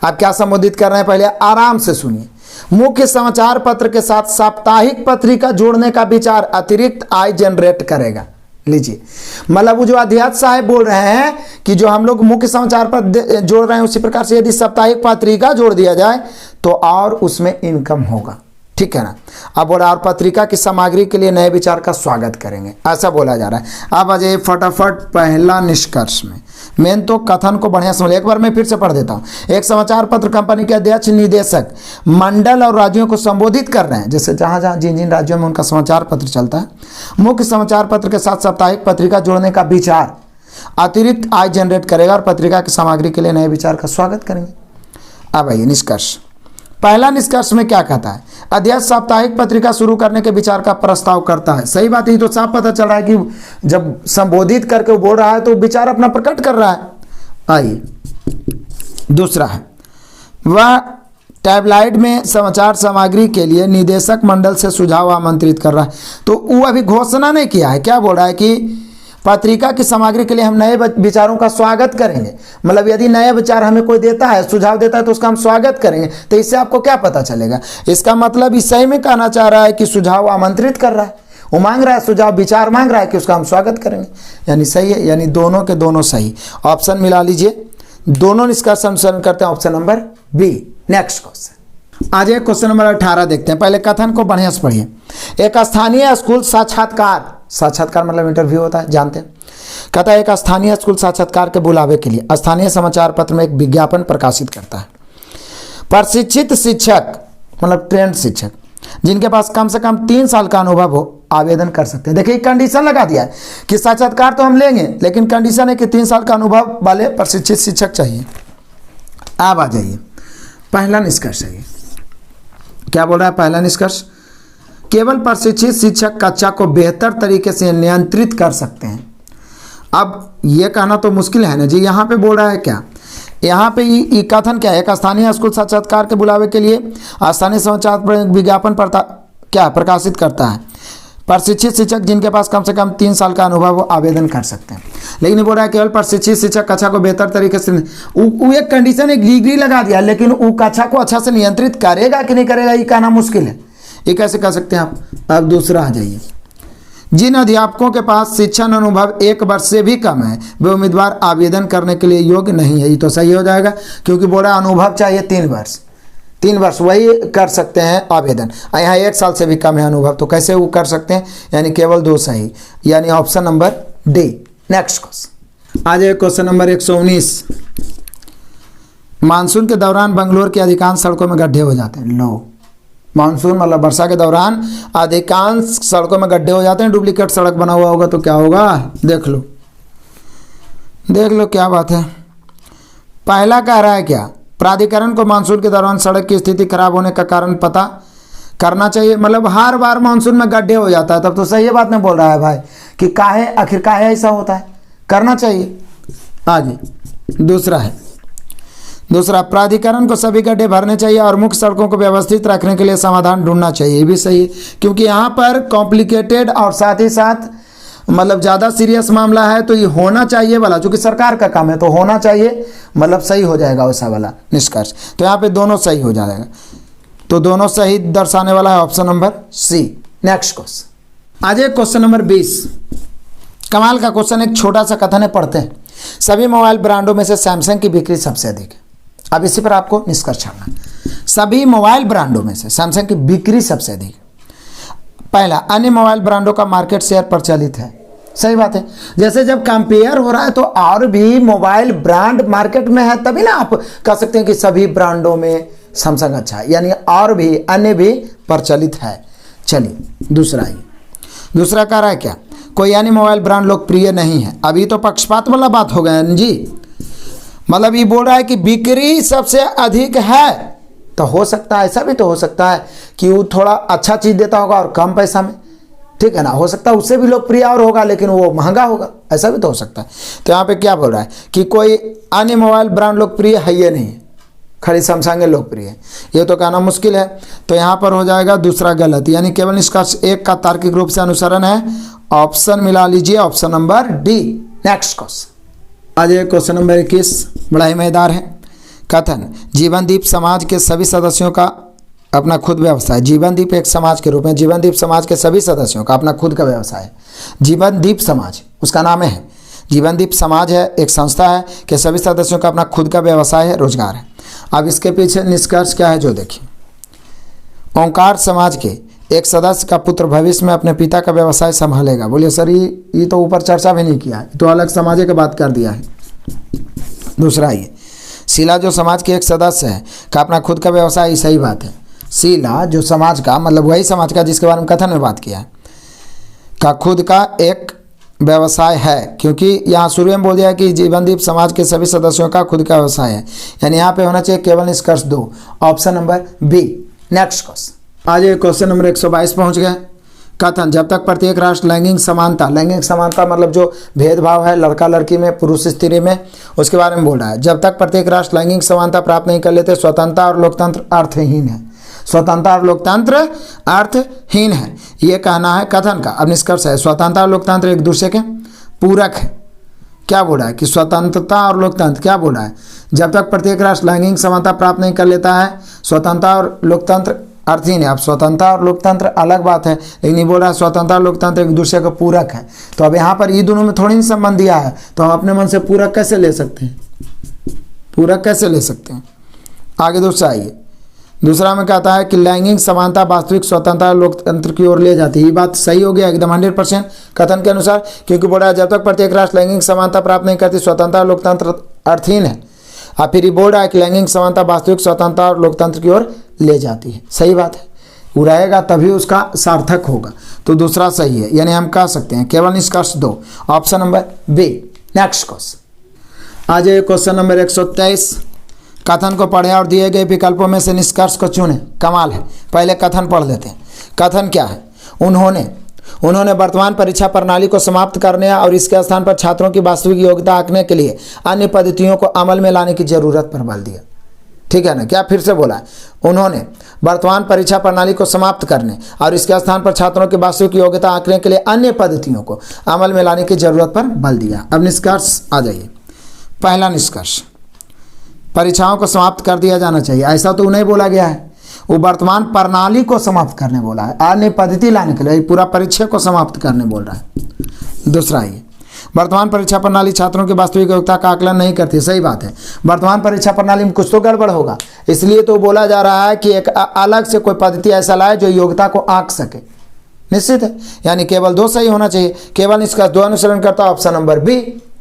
आप क्या संबोधित कर रहे हैं, पहले आराम से सुनिए। मुख्य समाचार पत्र के साथ साप्ताहिक पत्रिका जोड़ने का विचार अतिरिक्त आय जनरेट करेगा। लीजिए, मतलब वो जो अध्यक्ष साहब बोल रहे हैं कि जो हम लोग मुख्य समाचार पत्र जोड़ रहे हैं, उसी प्रकार से यदि साप्ताहिक पत्रिका जोड़ दिया जाए तो और उसमें इनकम होगा, ठीक है ना। अब बोला और पत्रिका की सामग्री के लिए नए विचार का स्वागत करेंगे, ऐसा बोला जा रहा है। अब आ जाइए फटाफट पहला निष्कर्ष में। मेन तो कथन को बढ़िया समझ, एक बार मैं फिर से पढ़ देता हूं। एक समाचार पत्र कंपनी के अध्यक्ष, निदेशक, मंडल और राज्यों को संबोधित कर रहे हैं, जैसे जहां जहां जिन जिन राज्यों में उनका समाचार पत्र चलता है। मुख्य समाचार पत्र के साथ साप्ताहिक पत्रिका जोड़ने का विचार अतिरिक्त आय जनरेट करेगा और पत्रिका की सामग्री के लिए नए विचार का स्वागत करेंगे। अब आइए निष्कर्ष। पहला निष्कर्ष में क्या कहता है, अध्यक्ष साप्ताहिक पत्रिका शुरू करने के विचार का प्रस्ताव करता है। सही बात है, तो साफ पता चल रहा है कि जब संबोधित करके वो बोल रहा है तो विचार अपना प्रकट कर रहा है। आइए दूसरा है, वह टैबलाइड में समाचार सामग्री के लिए निदेशक मंडल से सुझाव आमंत्रित कर रहा है। तो वो अभी घोषणा नहीं किया है, क्या बोल रहा है कि पत्रिका की सामग्री के लिए हम नए विचारों का स्वागत करेंगे। मतलब यदि नया विचार हमें कोई देता है, सुझाव देता है, तो उसका हम स्वागत करेंगे। तो इससे आपको क्या पता चलेगा, इसका मतलब इस सही में कहना चाह रहा है कि सुझाव आमंत्रित कर रहा है, वो मांग रहा है सुझाव, विचार मांग रहा है कि उसका हम स्वागत करेंगे। यानी सही है, यानी दोनों के दोनों सही। ऑप्शन मिला लीजिए, दोनों निष्कर्ष अनुसरण करते हैं, option number B. Next question आ जाए क्वेश्चन नंबर 18 देखते हैं। पहले कथन को बढ़िया से पढ़िए। एक स्थानीय स्कूल साक्षात्कार, साक्षात्कार मतलब इंटरव्यू होता है, जानते हैं। कहता है एक स्थानीय स्कूल साक्षात्कार के बुलावे के लिए स्थानीय समाचार पत्र में एक विज्ञापन प्रकाशित करता है। प्रशिक्षित शिक्षक मतलब ट्रेंड शिक्षक जिनके पास कम से कम 3 साल का अनुभव हो आवेदन कर सकते हैं। देखिए कंडीशन लगा दिया है कि साक्षात्कार तो हम लेंगे, लेकिन कंडीशन है कि 3 साल का अनुभव वाले प्रशिक्षित शिक्षक चाहिए। अब आ जाइए पहला निष्कर्ष है, क्या बोल रहा है पहला निष्कर्ष, केवल प्रशिक्षित शिक्षक कक्षा को बेहतर तरीके से नियंत्रित कर सकते हैं। अब ये कहना तो मुश्किल है ना जी, यहाँ पे बोल रहा है क्या, यहाँ पे ये कथन क्या है, एक स्थानीय स्कूल साक्षात्कार के बुलावे के लिए स्थानीय समाचार विज्ञापन क्या प्रकाशित करता है। प्रशिक्षित शिक्षक जिनके पास कम से कम 3 साल का अनुभव वो आवेदन कर सकते हैं। लेकिन बोल रहा है केवल प्रशिक्षित शिक्षक कक्षा को बेहतर तरीके से, वो एक कंडीशन एक डिग्री लगा दिया, लेकिन वो कक्षा को अच्छा से नियंत्रित करेगा कि नहीं करेगा ये कहना मुश्किल है। ये कैसे कर सकते हैं आप। अब दूसरा आ जाइए, जिन अध्यापकों के पास शिक्षण अनुभव 1 वर्ष से भी कम है वे उम्मीदवार आवेदन करने के लिए योग्य नहीं है। ये तो सही हो जाएगा, क्योंकि बोला अनुभव चाहिए 3 वर्ष, 3 वर्ष वही कर सकते हैं आवेदन। यहाँ 1 साल से भी कम है अनुभव, तो कैसे वो कर सकते हैं, यानी केवल 2 सही, यानी option number D. Next question आ जाए क्वेश्चन नंबर 119। मानसून के दौरान बंगलोर की अधिकांश सड़कों में गड्ढे हो जाते हैं। लो, मानसून मतलब वर्षा के दौरान अधिकांश सड़कों में गड्ढे हो जाते हैं। डुप्लीकेट सड़क बना हुआ होगा तो क्या होगा, देख लो देख लो क्या बात है। पहला कह रहा है क्या, प्राधिकरण को मानसून के दौरान सड़क की स्थिति खराब होने का कारण पता करना चाहिए। मतलब हर बार मानसून में गड्ढे हो जाता है, तब तो सही बात नहीं बोल रहा है भाई कि काहे, आखिर काहे ऐसा होता है, करना चाहिए। आगे दूसरा है, दूसरा प्राधिकरण को सभी गड्ढे भरने चाहिए और मुख्य सड़कों को व्यवस्थित रखने के लिए समाधान ढूंढना चाहिए। ये भी सही है, क्योंकि यहाँ पर कॉम्प्लिकेटेड और साथ ही साथ मतलब ज़्यादा सीरियस मामला है, तो ये होना चाहिए वाला, चूँकि सरकार का काम है तो होना चाहिए, मतलब सही हो जाएगा वैसा वाला निष्कर्ष। तो यहाँ पे दोनों सही हो जाएगा, तो दोनों सही दर्शाने वाला है option number C. Next question आ जाए क्वेश्चन नंबर 20। कमाल का क्वेश्चन, एक छोटा सा कथन है, पढ़ते हैं। सभी मोबाइल ब्रांडों में से सैमसंग की बिक्री सबसे अधिक है। अब इसी पर आपको निष्कर्ष छाड़ना है। सभी मोबाइल ब्रांडों में से सैमसंग की बिक्री सबसे अधिक। पहला, अन्य मोबाइल ब्रांडों का मार्केट शेयर प्रचलित है। सही बात है। जैसे जब कंपेयर हो रहा है तो और भी मोबाइल ब्रांड मार्केट में है, तभी ना आप कह सकते हैं कि सभी ब्रांडों में सैमसंग अच्छा है, यानी और भी अन्य भी प्रचलित है। चलिए दूसरा कह रहा है क्या, कोई अन्य मोबाइल ब्रांड लोकप्रिय नहीं है। अभी तो पक्षपात वाला बात हो गया जी, मतलब ये बोल रहा है कि बिक्री सबसे अधिक है, तो हो सकता है, ऐसा भी तो हो सकता है कि वो थोड़ा अच्छा चीज़ देता होगा और कम पैसा में, ठीक है ना, हो सकता है उससे भी लोकप्रिय और होगा लेकिन वो महंगा होगा, ऐसा भी तो हो सकता है। तो यहाँ पे क्या बोल रहा है कि कोई अन्य मोबाइल ब्रांड लोकप्रिय है ये नहीं, खाली सैमसंग लोकप्रिय है, ये तो कहना मुश्किल है। तो यहाँ पर हो जाएगा दूसरा गलत, यानी केवल निष्कर्ष 1 का तार्किक रूप से अनुसरण है। ऑप्शन मिला लीजिए, option number D. Next question, आज क्वेश्चन नंबर 21 बड़ा ही मजेदार है। कथन, जीवनदीप समाज के सभी सदस्यों का अपना खुद व्यवसाय। जीवनदीप एक समाज के रूप में, जीवनदीप समाज के सभी सदस्यों का अपना खुद का व्यवसाय है। जीवनदीप समाज उसका नाम है, जीवनदीप समाज है, एक संस्था है कि सभी सदस्यों का अपना खुद का व्यवसाय है, रोजगार है। अब इसके पीछे निष्कर्ष क्या है जो देखिए, ओंकार समाज के एक सदस्य का पुत्र भविष्य में अपने पिता का व्यवसाय संभालेगा। बोलिए सर ये तो ऊपर चर्चा भी नहीं किया है, तो अलग समाज की बात कर दिया है। दूसरा ये शीला जो समाज के एक सदस्य है का अपना खुद का व्यवसाय, सही बात है। शीला जो समाज का मतलब वही समाज का जिसके बारे में कथन में बात किया है का खुद का एक व्यवसाय है, क्योंकि यहाँ शुरू में बोल दिया है कि जीवनदीप समाज के सभी सदस्यों का खुद का व्यवसाय है, यानी यहाँ पे होना चाहिए केवल निष्कर्ष 2, option number B. Next question, आज क्वेश्चन नंबर 122 पहुँच गए। कथन, जब तक प्रत्येक राष्ट्र लैंगिक समानता मतलब जो भेदभाव है लड़का लड़की में, पुरुष स्त्री में, उसके बारे में बोल रहा है। जब तक प्रत्येक राष्ट्र लैंगिक समानता प्राप्त नहीं कर लेते स्वतंत्रता और लोकतंत्र अर्थहीन है। स्वतंत्रता और लोकतंत्र अर्थहीन है, ये कहना है कथन का। अब निष्कर्ष है स्वतंत्रता और लोकतंत्र एक दूसरे के पूरक है। क्या बोल रहा है कि स्वतंत्रता और लोकतंत्र, क्या बोल रहा है, जब तक प्रत्येक राष्ट्र लैंगिक समानता प्राप्त नहीं कर लेता है स्वतंत्रता और लोकतंत्र अर्थहीन है। अब स्वतंत्रता और लोकतंत्र अलग बात है, लेकिन ये बोल रहा है स्वतंत्रता और लोकतंत्र एक दूसरे का पूरक है। तो अब यहाँ पर ये दोनों में थोड़ी संबंध दिया है, तो हम अपने मन से पूरक कैसे ले सकते हैं, पूरक कैसे ले सकते हैं। आगे दूसरा आइए, दूसरा में कहता है कि लैंगिक समानता वास्तविक स्वतंत्रता और लोकतंत्र की ओर ले जाती है। ये बात सही हो गया एकदम 100% कथन के अनुसार, क्योंकि बोल रहा है जब तक प्रत्येक राष्ट्र लैंगिक समानता प्राप्त नहीं करती स्वतंत्रता और लोकतंत्र अर्थहीन है। और फिर ये बोल रहा है कि लैंगिक समानता वास्तविक स्वतंत्रता और लोकतंत्र की ओर ले जाती है। सही बात है, वो रहेगा तभी उसका सार्थक होगा, तो दूसरा सही है, यानी हम कह सकते हैं केवल निष्कर्ष 2, option number B. Next question, आज क्वेश्चन नंबर 123। कथन को पढ़े और दिए गए विकल्पों में से निष्कर्ष को चुने। कमाल है, पहले कथन पढ़ लेते हैं। कथन क्या है, उन्होंने वर्तमान परीक्षा प्रणाली को समाप्त करने और इसके स्थान पर छात्रों की वास्तविक योग्यता आंकने के लिए अन्य पद्धतियों को अमल में लाने की जरूरत पर बल दिया। ठीक है ना, क्या फिर से बोला है, उन्होंने वर्तमान परीक्षा प्रणाली को समाप्त करने और इसके स्थान पर छात्रों की वास्तविक योग्यता आंकने के लिए अन्य पद्धतियों को अमल में लाने की जरूरत पर बल दिया। अब निष्कर्ष आ जाइए। पहला निष्कर्ष, परीक्षाओं को समाप्त कर दिया जाना चाहिए, ऐसा तो नहीं बोला गया है, वो वर्तमान प्रणाली को समाप्त करने बोला है, अन्य पद्धति लाने के लिए, पूरा परीक्षा को समाप्त करने बोल रहा है। दूसरा ये वर्तमान परीक्षा प्रणाली छात्रों की वास्तविक योग्यता का आकलन नहीं करती। सही बात है, वर्तमान परीक्षा प्रणाली में कुछ तो गड़बड़ होगा, इसलिए तो बोला जा रहा है कि एक अलग से कोई पद्धति ऐसा लाए जो योग्यता को आंक सके। निश्चित है, यानी केवल 2 सही होना चाहिए, केवल इसका 2 अनुसरण करता, option number B.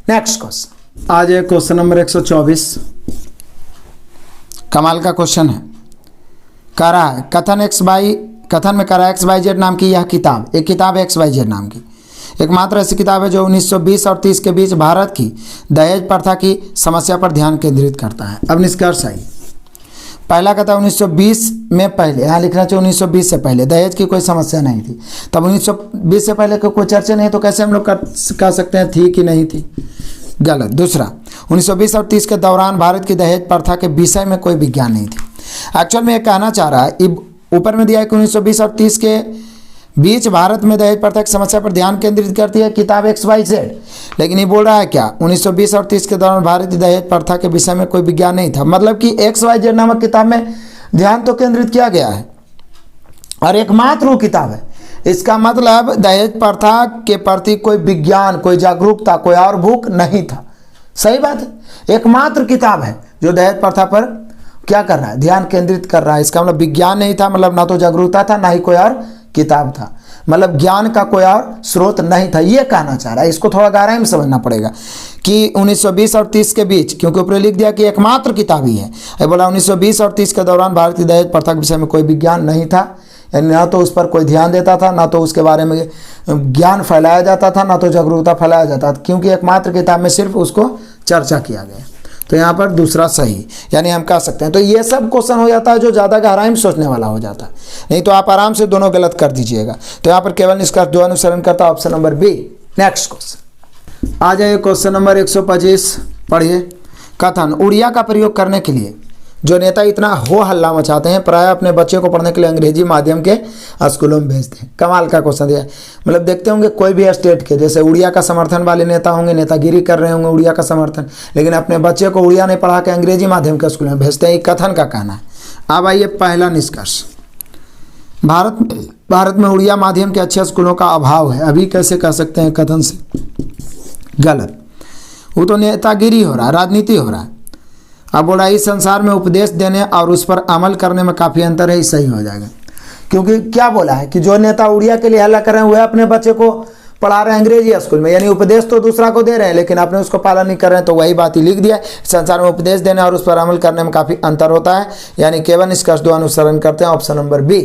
Next question, आज क्वेश्चन नंबर 124 कमाल का क्वेश्चन है। कह रहा है कथन में कह रहा है XYZ नाम की यह किताब, एक किताब है XYZ नाम की, एकमात्र ऐसी किताब है जो 1920 और 30 के बीच भारत की दहेज प्रथा की समस्या पर ध्यान केंद्रित करता है। अब निष्कर्ष आई, पहला कहता 1920 में पहले, यहाँ लिखना चाहिए 1920 से पहले दहेज की कोई समस्या नहीं थी। तब 1920 से पहले कोई चर्चा नहीं, तो कैसे हम लोग कह सकते हैं थी कि नहीं थी, गलत। दूसरा, 1920 और 30 के दौरान भारत की दहेज प्रथा के विषय में कोई विज्ञान नहीं थी। एक्चुअल में ये कहना चाह रहा है, ऊपर में दिया है कि 1920 और 30 के बीच भारत में दहेज प्रथा की समस्या पर ध्यान केंद्रित करती है किताब XYZ, लेकिन ये बोल रहा है क्या 1920 और 30 के दौरान भारत की दहेज प्रथा के विषय में कोई विज्ञान नहीं था, मतलब कि XYZ नामक किताब में ध्यान तो केंद्रित किया गया है और एकमात्र वो किताब है। इसका मतलब दहेज प्रथा के प्रति कोई विज्ञान, कोई जागरूकता, कोई और भूख नहीं था। सही बात है, एकमात्र किताब है जो दहेज प्रथा पर क्या कर रहा है, ध्यान केंद्रित कर रहा है। इसका मतलब विज्ञान नहीं था, मतलब ना तो जागरूकता था ना ही कोई और किताब था। मतलब ज्ञान का कोई और स्रोत नहीं था, ये कहना चाह रहा है। इसको थोड़ा गहराई में समझना पड़ेगा कि 1920 और 30 के बीच, क्योंकि ऊपर लिख दिया कि एकमात्र किताब ही है, ये बोला 1920 और 30 के दौरान भारत की दहेज प्रथा के विषय में कोई विज्ञान नहीं था, यानी ना तो उस पर कोई ध्यान देता था, ना तो उसके बारे में ज्ञान फैलाया जाता था, ना तो जागरूकता फैलाया जाता था, क्योंकि एकमात्र किताब में सिर्फ उसको चर्चा किया गया। तो यहाँ पर दूसरा सही, यानी हम कह सकते हैं। तो ये सब क्वेश्चन हो जाता है जो ज़्यादा गहराई में सोचने वाला हो जाता है, नहीं तो आप आराम से दोनों गलत कर दीजिएगा। तो यहाँ पर केवल निष्कर्ष जो अनुसरण करता है option number B. Next question आ जाइए, क्वेश्चन नंबर 125 पढ़िए। कथन, उड़िया का प्रयोग करने के लिए जो नेता इतना हो हल्ला मचाते हैं, प्राय अपने बच्चे को पढ़ने के लिए अंग्रेजी माध्यम के स्कूलों में भेजते हैं। कमाल का क्वेश्चन दिया, मतलब देखते होंगे कोई भी स्टेट के, जैसे उड़िया का समर्थन वाले नेता होंगे, नेतागिरी कर रहे होंगे उड़िया का समर्थन, लेकिन अपने बच्चे को उड़िया नहीं पढ़ा के अंग्रेजी माध्यम के स्कूल में भेजते हैं। ये कथन का कहना है। अब आइए पहला निष्कर्ष, भारत में उड़िया माध्यम के अच्छे स्कूलों का अभाव है। अभी कैसे कह सकते हैं कथन से गलत, वो तो नेतागिरी हो रहा है, राजनीति हो रहा है। अब बोला इस संसार में उपदेश देने और उस पर अमल करने में काफ़ी अंतर है, सही हो जाएगा। क्योंकि क्या बोला है कि जो नेता उड़िया के लिए हल्ला कर रहे हैं वह अपने बच्चे को पढ़ा रहे हैं अंग्रेजी स्कूल में, यानी उपदेश तो दूसरा को दे रहे हैं लेकिन अपने उसको पालन नहीं कर रहे हैं। तो वही बात ही लिख दिया, संसार में उपदेश देने और उस पर अमल करने में काफ़ी अंतर होता है, यानी केवल निष्कर्ष दो अनुसरण करते हैं, option number B.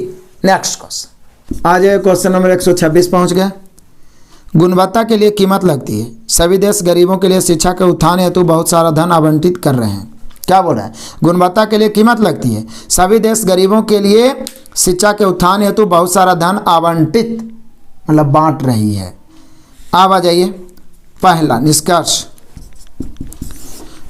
Next question आ जाए, क्वेश्चन नंबर 126 पहुँच गया। गुणवत्ता के लिए कीमत लगती है, सभी देश गरीबों के लिए शिक्षा के उत्थान हेतु बहुत सारा धन आवंटित कर रहे हैं। क्या बोल रहा है, गुणवत्ता के लिए कीमत लगती है, सभी देश गरीबों के लिए शिक्षा के उत्थान हेतु बहुत सारा धन आवंटित मतलब बांट रही है। अब आ जाइए पहला निष्कर्ष,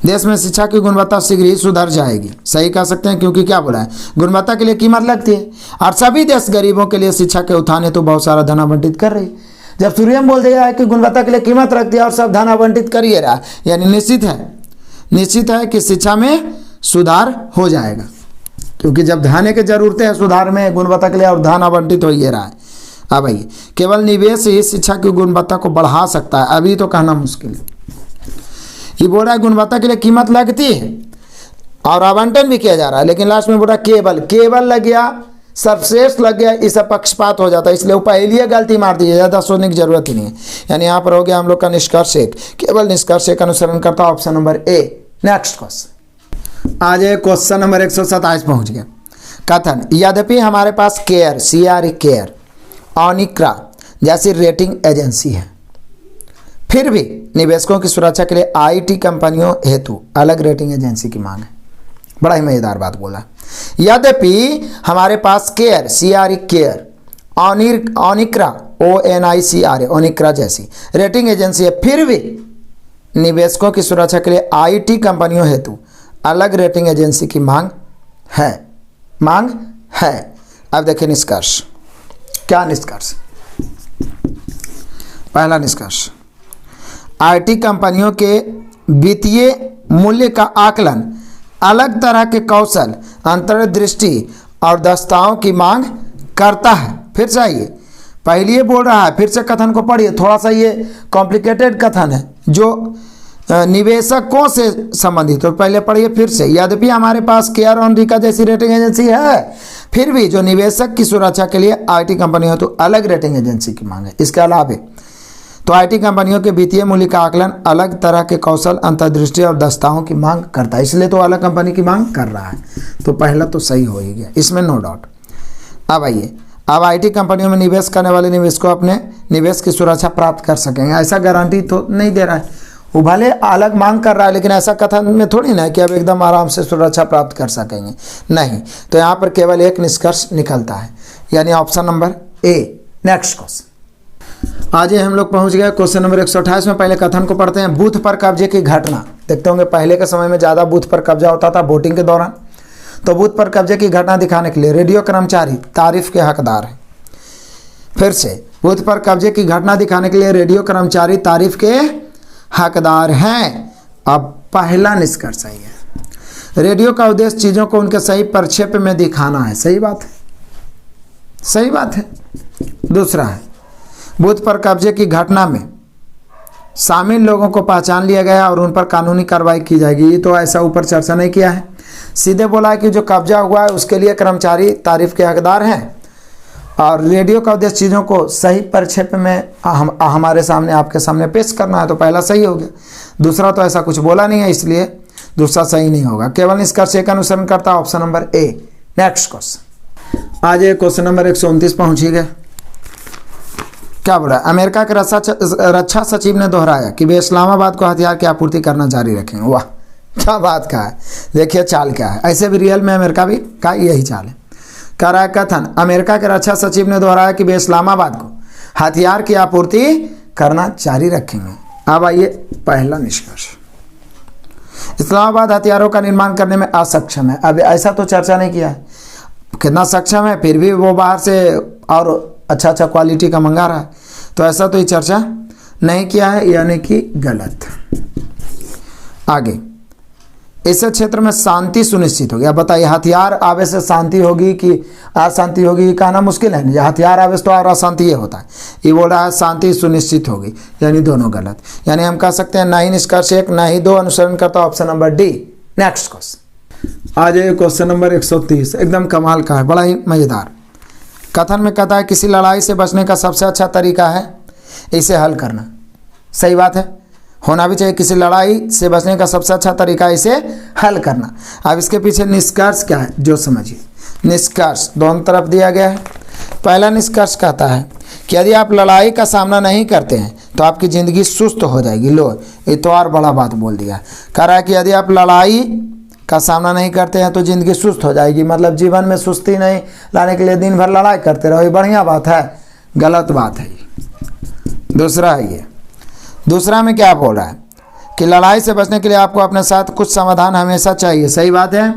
देश में शिक्षा की गुणवत्ता शीघ्र ही सुधर जाएगी, सही कह सकते हैं। क्योंकि क्या बोला है, गुणवत्ता के लिए कीमत लगती है और सभी देश गरीबों के लिए शिक्षा के उत्थान हेतु बहुत सारा धन आवंटित कर रही है। जब सूर्य बोल दिया है कि गुणवत्ता के लिए कीमत रखती है और सब धन आवंटित कर ही रहा, यानी निश्चित है कि शिक्षा में सुधार हो जाएगा, क्योंकि जब धन की जरूरतें हैं सुधार में गुणवत्ता के लिए और धन आवंटित हो ही रहा है। अब भाई केवल निवेश ही शिक्षा की गुणवत्ता को बढ़ा सकता है, अभी तो कहना मुश्किल है। ये बोल रहा है गुणवत्ता के लिए कीमत लगती है और आवंटन भी किया जा रहा है, लेकिन लास्ट में बोल रहा केवल लग गया, सर्वश्रेष्ठ लग गया, इससे पक्षपात हो जाता है, इसलिए वो पहली गलती मार दी, ज़्यादा सोचने की जरूरत ही नहीं है। यानी यहाँ पर हो गया हम लोग का निष्कर्ष एक, केवल निष्कर्ष एक अनुसरण करता है, option number A. Next question आ जाए, क्वेश्चन नंबर 127 पहुँच गया। कथन, यद्यपि हमारे पास केयर ऑनिक्रा जैसी रेटिंग एजेंसी है, फिर भी निवेशकों की सुरक्षा के लिए आईटी कंपनियों हेतु अलग रेटिंग एजेंसी की मांग है। बड़ा ही मजेदार बात बोला। यद्यपि हमारे पास केयर ऑनिक्रा ऑनिक्रा जैसी रेटिंग एजेंसी है, फिर भी निवेशकों की सुरक्षा के लिए आईटी कंपनियों हेतु अलग रेटिंग एजेंसी की मांग है। अब देखिए निष्कर्ष, क्या निष्कर्ष, पहला निष्कर्ष, आईटी कंपनियों के वित्तीय मूल्य का आकलन अलग तरह के कौशल, अंतर्दृष्टि और दक्षताओं की मांग करता है। फिर से आइए, पहले ये बोल रहा है, फिर से कथन को पढ़िए, थोड़ा सा ये कॉम्प्लिकेटेड कथन है जो निवेशकों से संबंधित। तो पहले पढ़िए फिर से, यद्यपि हमारे पास केयर ऑनिक्रा जैसी रेटिंग एजेंसी है, फिर भी जो निवेशक की सुरक्षा के लिए आईटी कंपनियों तो अलग रेटिंग एजेंसी की मांग है। इसके अलावा तो आईटी कंपनियों के वित्तीय मूल्य का आकलन अलग तरह के कौशल, अंतर्दृष्टि और दक्षताओं की मांग करता है, इसलिए तो अलग कंपनी की मांग कर रहा है। तो पहला तो सही हो ही गया, इसमें नो डाउट। अब आइए, अब आईटी कंपनियों में निवेश करने वाले निवेशकों अपने निवेश की सुरक्षा प्राप्त कर सकेंगे, ऐसा गारंटी तो नहीं दे रहा है। वो भले अलग मांग कर रहा है, लेकिन ऐसा कथन में थोड़ी ना है कि अब एकदम आराम से सुरक्षा प्राप्त कर सकेंगे, नहीं। तो यहाँ पर केवल एक निष्कर्ष निकलता है, यानी option number A. Next question आज हम लोग पहुंच गए क्वेश्चन नंबर 128 में। पहले कथन को पढ़ते हैं, बूथ पर कब्जे की घटना। देखते होंगे पहले के समय में ज़्यादा बूथ पर कब्जा होता था वोटिंग के दौरान, तो बूथ पर कब्जे की घटना दिखाने के लिए रेडियो कर्मचारी तारीफ के हकदार हैं। फिर से, बूथ पर कब्जे की घटना दिखाने के लिए रेडियो कर्मचारी तारीफ के हकदार हैं। अब पहला निष्कर्ष सही है, रेडियो का उद्देश्य चीज़ों को उनके सही प्रक्षेप में दिखाना है। सही बात है। दूसरा है, बूथ पर कब्जे की घटना में शामिल लोगों को पहचान लिया गया और उन पर कानूनी कार्रवाई की जाएगी। ये तो ऐसा ऊपर चर्चा नहीं किया है, सीधे बोला है कि जो कब्जा हुआ है उसके लिए कर्मचारी तारीफ के हकदार हैं और रेडियो का उद्देश्य चीज़ों को सही परिक्षेप में हमारे सामने, आपके सामने पेश करना है, तो पहला सही हो गया। दूसरा तो ऐसा कुछ बोला नहीं है, इसलिए दूसरा सही नहीं होगा। केवल निष्कर्ष एक अनुसरण करता है, option number A. Next question, आज ये क्वेश्चन नंबर 129 पहुंचिएगा। क्या बोला? अमेरिका के रक्षा सचिव ने दोहराया कि वे इस्लामाबाद को हथियार की आपूर्ति करना जारी रखेंगे। वाह, क्या बात का है। देखिए चाल क्या है, ऐसे भी रियल में अमेरिका भी का यही चाल है। कह रहा है कथन, अमेरिका के रक्षा सचिव ने दोहराया कि वे इस्लामाबाद को हथियार की आपूर्ति करना जारी रखेंगे। अब आइए पहला निष्कर्ष, इस्लामाबाद हथियारों का निर्माण करने में असक्षम है। अब ऐसा तो चर्चा नहीं किया है कितना सक्षम है, फिर भी वो बाहर से और अच्छा क्वालिटी का मंगा रहा है, तो ऐसा तो ये चर्चा नहीं किया है, यानी कि गलत। आगे, इस क्षेत्र में शांति सुनिश्चित होगी। अब बताइए, हथियार आवे से शांति होगी कि अशांति होगी, ये कहना मुश्किल है। नहीं, हथियार आवे तो और अशांति ये होता है। ये बोल रहा है शांति सुनिश्चित होगी, यानी दोनों गलत। यानी हम कह सकते हैं ना ही निष्कर्ष 1 ना ही 2 अनुसरण करता, option number D. Next question, आज ये क्वेश्चन नंबर 130 एकदम कमाल का है, बड़ा ही मजेदार। कथन में कहता है किसी लड़ाई से बचने का सबसे अच्छा तरीका है इसे हल करना। सही बात है, होना भी चाहिए। किसी लड़ाई से बचने का सबसे अच्छा तरीका है इसे हल करना। अब इसके पीछे निष्कर्ष क्या है जो समझिए। निष्कर्ष दोनों तरफ दिया गया है। पहला निष्कर्ष कहता है कि यदि आप लड़ाई का सामना नहीं करते हैं तो आपकी ज़िंदगी सुस्त हो जाएगी। लो, ये तो और बड़ा बात बोल दिया। कह रहा है कि यदि आप लड़ाई का सामना नहीं करते हैं तो ज़िंदगी सुस्त हो जाएगी। मतलब जीवन में सुस्ती नहीं लाने के लिए दिन भर लड़ाई करते रहो, ये बढ़िया बात है, गलत बात है। दूसरा है ये, दूसरा में क्या बोल रहा है कि लड़ाई से बचने के लिए आपको अपने साथ कुछ समाधान हमेशा चाहिए। सही बात है,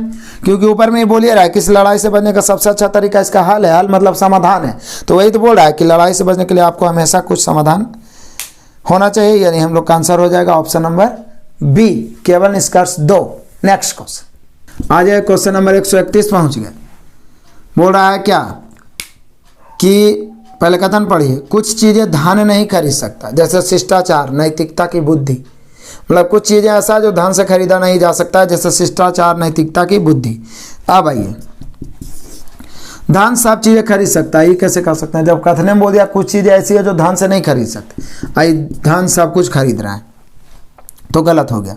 क्योंकि ऊपर में ये बोल रहा है कि इस लड़ाई से बचने का सबसे अच्छा तरीका इसका हल है। हल मतलब समाधान है, तो वही तो बोल रहा है कि लड़ाई से बचने के लिए आपको हमेशा कुछ समाधान होना चाहिए। यानी हम लोग का आंसर हो जाएगा ऑप्शन नंबर बी, केवल निष्कर्ष 2। नेक्स्ट क्वेश्चन, आ जाए क्वेश्चन नंबर 131 पहुंच गए। बोल रहा है क्या कि पहले कथन पढ़िए, कुछ चीज़ें धन नहीं खरीद सकता, जैसे शिष्टाचार, नैतिकता की बुद्धि। मतलब कुछ चीज़ें ऐसा जो धन से खरीदा नहीं जा सकता, जैसे शिष्टाचार, नैतिकता की बुद्धि। अब आइए, धन सब चीज़ें खरीद सकता है, ये कैसे कर सकते हैं? जब कथन में बोल दिया कुछ चीज़ें ऐसी है जो धन से नहीं खरीद सकते, आई धन सब कुछ खरीद रहा है, तो गलत हो गया।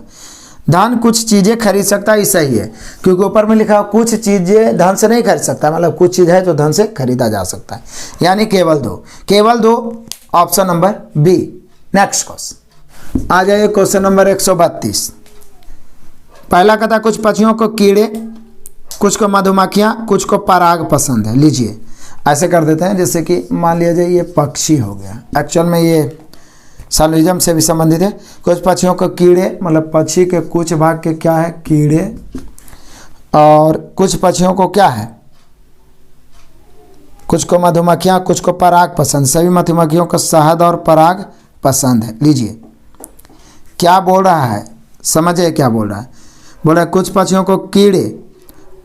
धन कुछ चीज़ें खरीद सकता है, सही है, क्योंकि ऊपर में लिखा कुछ चीज़ें धन से नहीं खरीद सकता, मतलब कुछ चीज़ है जो धन से खरीदा जा सकता है, यानी केवल 2। केवल 2, option number B. Next question, आ जाइए क्वेश्चन नंबर 132। पहला कहता कुछ पक्षियों को कीड़े, कुछ को मधुमक्खियाँ, कुछ को पराग पसंद है। लीजिए ऐसे कर देते हैं, जैसे कि मान लीजिए ये पक्षी हो गया, एक्चुअल में ये सालोजिज्म से भी संबंधित है। कुछ पक्षियों को कीड़े, मतलब पक्षी के कुछ भाग के क्या है कीड़े, और कुछ पक्षियों को क्या है, कुछ को मधुमक्खियाँ, कुछ को पराग पसंद। सभी मधुमक्खियों को शहद और पराग पसंद है। लीजिए क्या बोल रहा है, समझिए क्या बोल रहा है। बोल रहा है कुछ पक्षियों को कीड़े,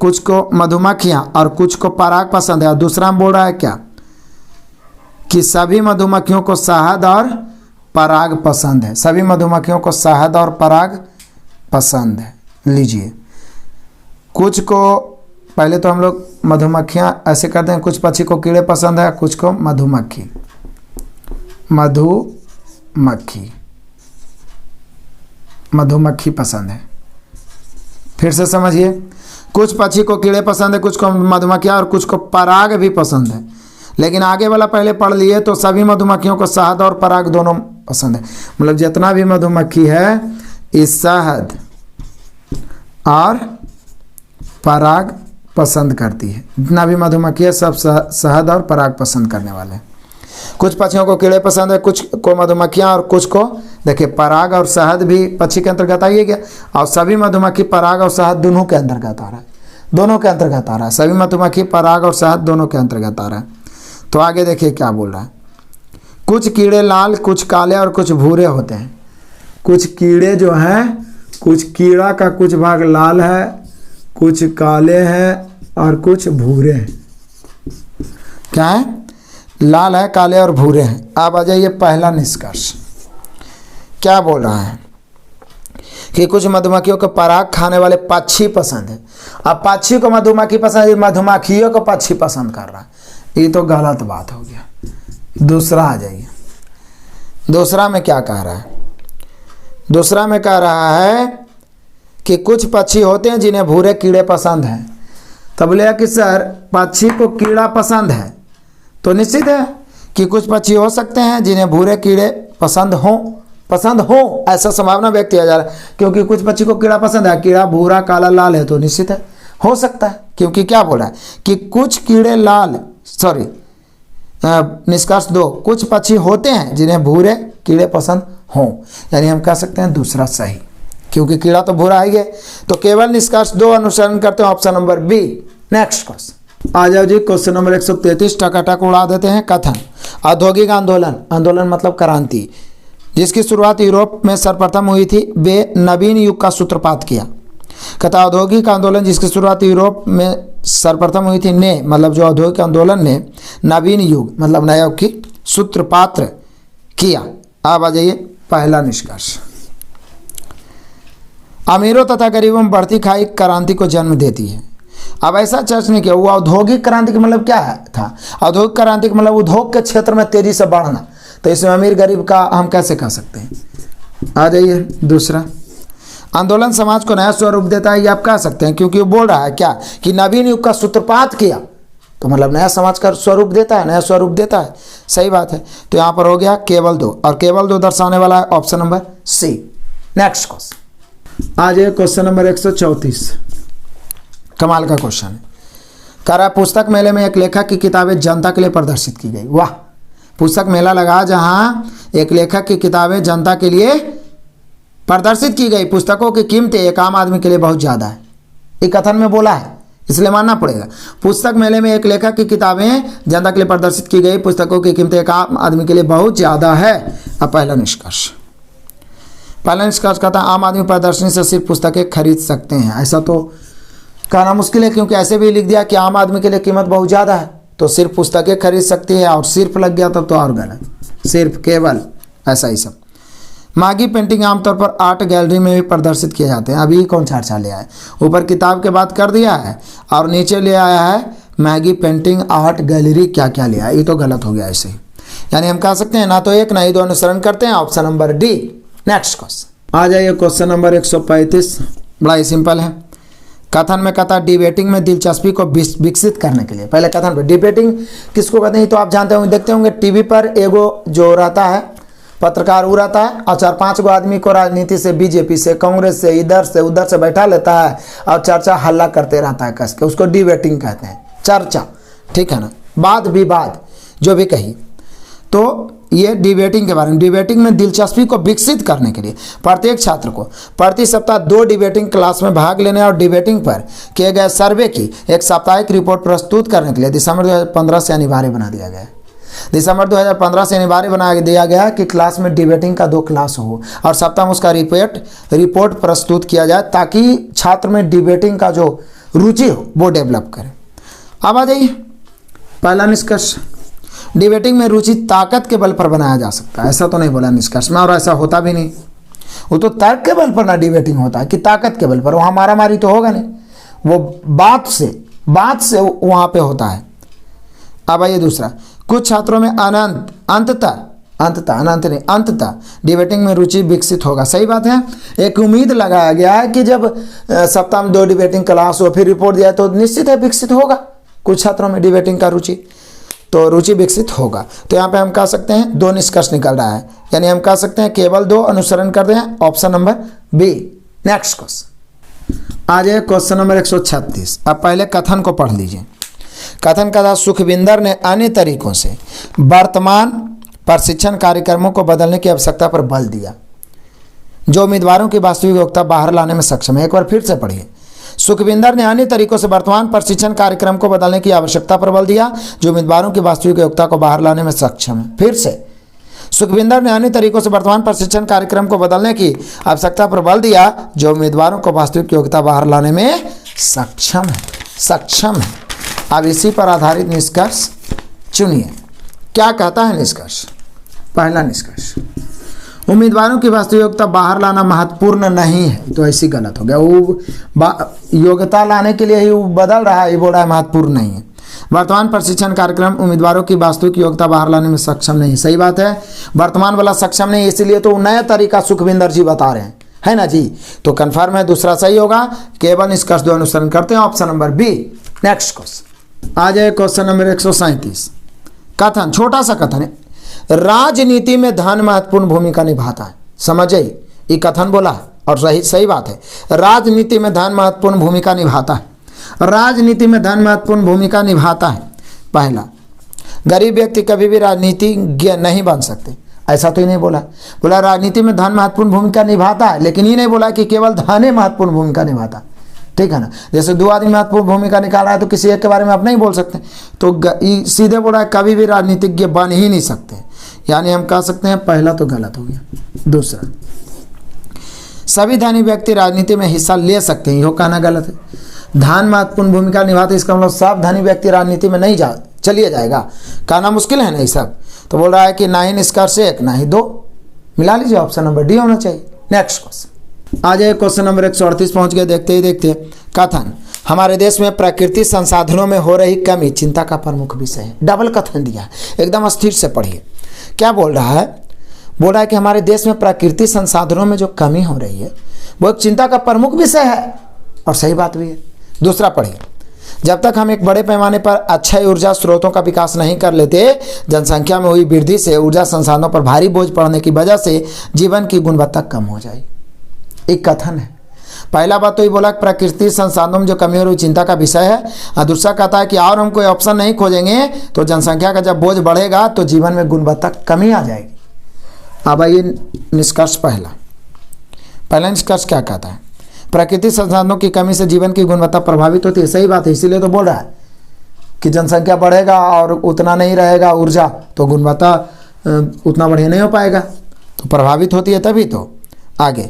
कुछ को मधुमक्खियाँ और कुछ को पराग पसंद है। और दूसरा में बोल रहा है क्या कि सभी मधुमक्खियों को शहद और पराग पसंद है। सभी मधुमक्खियों को शहद और पराग पसंद है। लीजिए कुछ को, पहले तो हम लोग मधुमक्खियाँ ऐसे करते हैं, कुछ पक्षी को कीड़े पसंद है, कुछ को मधुमक्खी पसंद है। फिर से समझिए, कुछ पक्षी को कीड़े पसंद है, कुछ को मधुमक्खियाँ और कुछ को पराग भी पसंद है। लेकिन आगे वाला पहले पढ़ लिए तो सभी मधुमक्खियों को शहद और पराग दोनों पसंद है। मतलब जितना भी मधुमक्खी है इस शहद और पराग पसंद करती है। जितना भी मधुमक्खी है सब शहद और पराग पसंद करने वाले हैं। कुछ पक्षियों को कीड़े पसंद है, कुछ को मधुमक्खियाँ और कुछ को, देखिए पराग और शहद भी पक्षी के अंतर्गत आइए गया, और सभी मधुमक्खी पराग और शहद दोनों के अंतर्गत आ रहा है, दोनों के अंतर्गत आ रहा है। सभी मधुमक्खी पराग और शहद दोनों के अंतर्गत आ रहा है। तो आगे देखिए क्या बोल रहा है, कुछ कीड़े लाल, कुछ काले और कुछ भूरे होते हैं। कुछ कीड़े जो हैं, कुछ कीड़ा का कुछ भाग लाल है, कुछ काले हैं और कुछ भूरे हैं। क्या है? लाल है, काले और भूरे हैं। अब आ जाइए पहला निष्कर्ष, क्या बोल रहा है कि कुछ मधुमक्खियों को पराग खाने वाले पक्षी पसंद है। अब पक्षी को मधुमक्खी पसंद है, मधुमक्खियों को पक्षी पसंद कर रहा है। ये तो गलत बात हो गया। दूसरा आ जाइए। दूसरा में क्या कह रहा है? दूसरा में कह रहा है कि कुछ पक्षी होते हैं जिन्हें भूरे कीड़े पसंद हैं। तब बोले कि सर पक्षी को कीड़ा पसंद है, तो निश्चित है कि कुछ पक्षी हो सकते हैं जिन्हें भूरे कीड़े पसंद हो ऐसा संभावना व्यक्त किया जा रहा है, क्योंकि कुछ पक्षी को कीड़ा पसंद है। कीड़ा भूरा काला लाल है, तो निश्चित है हो सकता है, क्योंकि क्या बोला है कि कुछ कीड़े निष्कर्ष 2, कुछ पक्षी होते हैं जिन्हें भूरे कीड़े पसंद हों, यानी हम कह सकते हैं दूसरा सही, क्योंकि कीड़ा तो भूरा ही है। तो केवल निष्कर्ष 2 अनुसरण करते हैं, option number B. Next question आ जाओ जी। क्वेश्चन नंबर 133 टकाटक उड़ा देते हैं। कथन औद्योगिक आंदोलन मतलब क्रांति, जिसकी शुरुआत यूरोप में सर्वप्रथम हुई थी, वे नवीन युग का सूत्रपात किया। कहता औद्योगिक आंदोलन जिसकी शुरुआत यूरोप में सर्वप्रथम हुई थी, ने मतलब जो औद्योगिक आंदोलन ने नवीन युग मतलब नया युग की सूत्रपात किया। अब आ जाइए पहला निष्कर्ष। अमीरों तथा गरीबों में बढ़ती खाई क्रांति को जन्म देती है। अब ऐसा चर्च नहीं किया। वो औद्योगिक क्रांति का मतलब क्या था? औद्योगिक क्रांति का मतलब उद्योग के क्षेत्र में तेजी से बढ़ना, तो इसमें अमीर गरीब का हम कैसे कह सकते हैं? आ जाइए दूसरा। आंदोलन समाज को नया स्वरूप देता है, ये आप कह सकते हैं, क्योंकि वो बोल रहा है क्या कि नवीन युग का सूत्रपात किया, तो मतलब नया समाज का स्वरूप देता है, नया स्वरूप देता है। सही बात है। तो यहाँ पर हो गया केवल 2, और केवल 2 दर्शाने वाला है option number C. Next question आ जाइए। क्वेश्चन नंबर 134 कमाल का क्वेश्चन है। कह रहा है पुस्तक मेले में एक लेखक की किताबें जनता के लिए प्रदर्शित की गई। वाह, पुस्तक मेला लगा जहां एक लेखक की किताबें जनता के लिए प्रदर्शित की गई। पुस्तकों की कीमतें एक आम आदमी के लिए बहुत ज़्यादा है। ये कथन में बोला है, इसलिए मानना पड़ेगा। पुस्तक मेले में एक लेखक की किताबें जनता के लिए प्रदर्शित की गई, पुस्तकों की कीमतें एक आम आदमी के लिए बहुत ज़्यादा है। अब पहला निष्कर्ष कहता है आम आदमी प्रदर्शनी से सिर्फ पुस्तकें खरीद सकते हैं। ऐसा तो कहना मुश्किल है, क्योंकि ऐसे भी लिख दिया कि आम आदमी के लिए कीमत बहुत ज़्यादा है, तो सिर्फ पुस्तकें खरीद सकती है, और सिर्फ लग गया तब तो और गलत। सिर्फ केवल ऐसा ही सब। मागी पेंटिंग आमतौर पर आर्ट गैलरी में भी प्रदर्शित किए जाते हैं। अभी कौन चर्चा ले आया? ऊपर किताब के बात कर दिया है और नीचे ले आया है मैगी पेंटिंग आर्ट गैलरी, क्या क्या ले आया? ये तो गलत हो गया ऐसे ही। यानी हम कह सकते हैं ना तो एक ना ही 2 अनुसरण करते हैं, option number D. Next question आ जाइए। क्वेश्चन नंबर 135 बड़ा ही सिंपल है। कथन में कहता है डिबेटिंग में दिलचस्पी को विकसित करने के लिए। पहले कथन पर डिबेटिंग किसको कहते हैं तो आप जानते होंगे, देखते होंगे टीवी पर एगो जो रहता है पत्रकार वो रहता है, और 4-5 गो आदमी को राजनीति से, बीजेपी से, कांग्रेस से, इधर से उधर से बैठा लेता है और चर्चा हल्ला करते रहता है कस के। उसको डिबेटिंग कहते हैं, चर्चा, ठीक है ना, वाद विवाद जो भी कही। तो ये डिबेटिंग के बारे में। डिबेटिंग में दिलचस्पी को विकसित करने के लिए प्रत्येक छात्र को प्रति सप्ताह 2 डिबेटिंग क्लास में भाग लेने और डिबेटिंग पर किए गए सर्वे की एक साप्ताहिक रिपोर्ट प्रस्तुत करने के लिए दिसंबर 2015 से अनिवार्य बना दिया गया है। दिसंबर 2015 से अनिवार्य बना दिया गया कि क्लास में डिबेटिंग का 2 क्लास हो और सप्ताह में उसका रिपोर्ट प्रस्तुत किया जाए, ताकि छात्र में डिबेटिंग का जो रुचि हो वो डेवलप करे। अब आ जाइए पहला निष्कर्ष। डिबेटिंग में रुचि ताकत के बल पर बनाया जा सकता है। ऐसा तो नहीं बोला निष्कर्ष में, और ऐसा होता भी नहीं। वो तो तर्क के बल पर ना डिबेटिंग होता है कि ताकत के बल पर। वहाँ मारामारी तो होगा नहीं, वो बात से वहाँ पे होता है। अब आइए दूसरा। कुछ छात्रों में अंततः डिबेटिंग में रुचि विकसित होगा। सही बात है। एक उम्मीद लगाया गया है कि जब सप्ताह में 2 डिबेटिंग क्लास हो फिर रिपोर्ट दिया तो निश्चित है विकसित होगा कुछ छात्रों में डिबेटिंग का रुचि, तो रुचि विकसित होगा। तो यहाँ पे हम कह सकते हैं 2 निष्कर्ष निकल रहा है, यानी हम कह सकते हैं केवल 2 अनुसरण करते हैं, option number B. Next question आ जाए। Question number 136। अब पहले कथन को पढ़ लीजिए। कथन का था सुखविंदर ने अन्य तरीकों से वर्तमान प्रशिक्षण कार्यक्रमों को बदलने की आवश्यकता पर बल दिया जो उम्मीदवारों की वास्तविक योग्यता बाहर लाने में सक्षम है। एक बार फिर से पढ़िए। सुखविंदर ने अन्य तरीकों से वर्तमान प्रशिक्षण कार्यक्रम को बदलने की आवश्यकता पर बल दिया जो उम्मीदवारों की वास्तविक योग्यता को बाहर लाने में सक्षम है। फिर से सुखविंदर ने अन्य तरीकों से वर्तमान प्रशिक्षण कार्यक्रम को बदलने की आवश्यकता पर बल दिया जो उम्मीदवारों को वास्तविक योग्यता बाहर लाने में सक्षम है। अब इसी पर आधारित निष्कर्ष चुनिए। क्या कहता है निष्कर्ष? पहला निष्कर्ष, उम्मीदवारों की वास्तविक योग्यता बाहर लाना महत्वपूर्ण नहीं है, तो ऐसी गलत हो गया। वो योग्यता लाने के लिए ही वो बदल रहा है, ये बोल रहा है महत्वपूर्ण नहीं है। वर्तमान प्रशिक्षण कार्यक्रम उम्मीदवारों की वास्तविक योग्यता बाहर लाने में सक्षम नहीं। सही बात है, वर्तमान वाला सक्षम नहीं, इसीलिए तो नया तरीका सुखविंदर जी बता रहे हैं, है ना जी। तो कन्फर्म है, दूसरा सही होगा। केवल निष्कर्ष दो अनुसरण करते हैं, option number B. Next question आ जाए, क्वेश्चन नंबर 137। कथन, छोटा सा कथन है, राजनीति में धन महत्वपूर्ण भूमिका निभाता है। समझिए, ये कथन बोला और सही बात है। राजनीति में धन महत्वपूर्ण भूमिका निभाता है। राजनीति में धन महत्वपूर्ण भूमिका निभाता है। पहला, गरीब व्यक्ति कभी भी राजनीतिज्ञ नहीं बन सकते, ऐसा तो ही नहीं बोला। बोला राजनीति में धन महत्वपूर्ण भूमिका निभाता है, लेकिन ये नहीं बोला कि केवल धन ही महत्वपूर्ण भूमिका निभाता। ठीक है ना, जैसे दो आदमी महत्वपूर्ण भूमिका निकाल रहा है तो किसी एक के बारे में आप नहीं बोल सकते, तो सीधे बोला है कभी भी राजनीतिज्ञ बन ही नहीं सकते, यानी हम कह सकते हैं पहला तो गलत हो गया। दूसरा, सभी धनी व्यक्ति राजनीति में हिस्सा ले सकते हैं, यह कहना गलत है। धन महत्वपूर्ण भूमिका निभाते, इसका मतलब सब धनी व्यक्ति राजनीति में नहीं चलिए जाएगा, कहना मुश्किल है ना ये सब। तो बोल रहा है कि ना ही निष्कर्ष 1 ना ही 2, मिला लीजिए, ऑप्शन नंबर डी होना चाहिए। नेक्स्ट क्वेश्चन आ जाए, क्वेश्चन नंबर 138 पहुंच गए। देखते ही देखते, कथन, हमारे देश में प्राकृतिक संसाधनों में हो रही कमी चिंता का प्रमुख विषय है। डबल कथन दिया है, एकदम स्थिर से पढ़िए। क्या बोल रहा है? बोल रहा है कि हमारे देश में प्राकृतिक संसाधनों में जो कमी हो रही है वो एक चिंता का प्रमुख विषय है, और सही बात भी है। दूसरा पढ़िए, जब तक हम एक बड़े पैमाने पर अक्षय ऊर्जा स्रोतों का विकास नहीं कर लेते, जनसंख्या में हुई वृद्धि से ऊर्जा संसाधनों पर भारी बोझ पड़ने की वजह से जीवन की गुणवत्ता कम हो जाएगी। एक कथन है। पहला बात तो ये बोला प्राकृतिक संसाधनों में जो कमी हो रही चिंता का विषय है, और दूसरा कहता है कि और हम कोई ऑप्शन नहीं खोजेंगे तो जनसंख्या का जब बोझ बढ़ेगा तो जीवन में गुणवत्ता कमी आ जाएगी। अब आइए निष्कर्ष। पहला निष्कर्ष क्या कहता है? प्राकृतिक संसाधनों की कमी से जीवन की गुणवत्ता प्रभावित होती है। सही बात है, इसीलिए तो बोल रहा है कि जनसंख्या बढ़ेगा और उतना नहीं रहेगा ऊर्जा, तो गुणवत्ता उतना बढ़िया नहीं हो पाएगा, तो प्रभावित होती है। तभी तो आगे,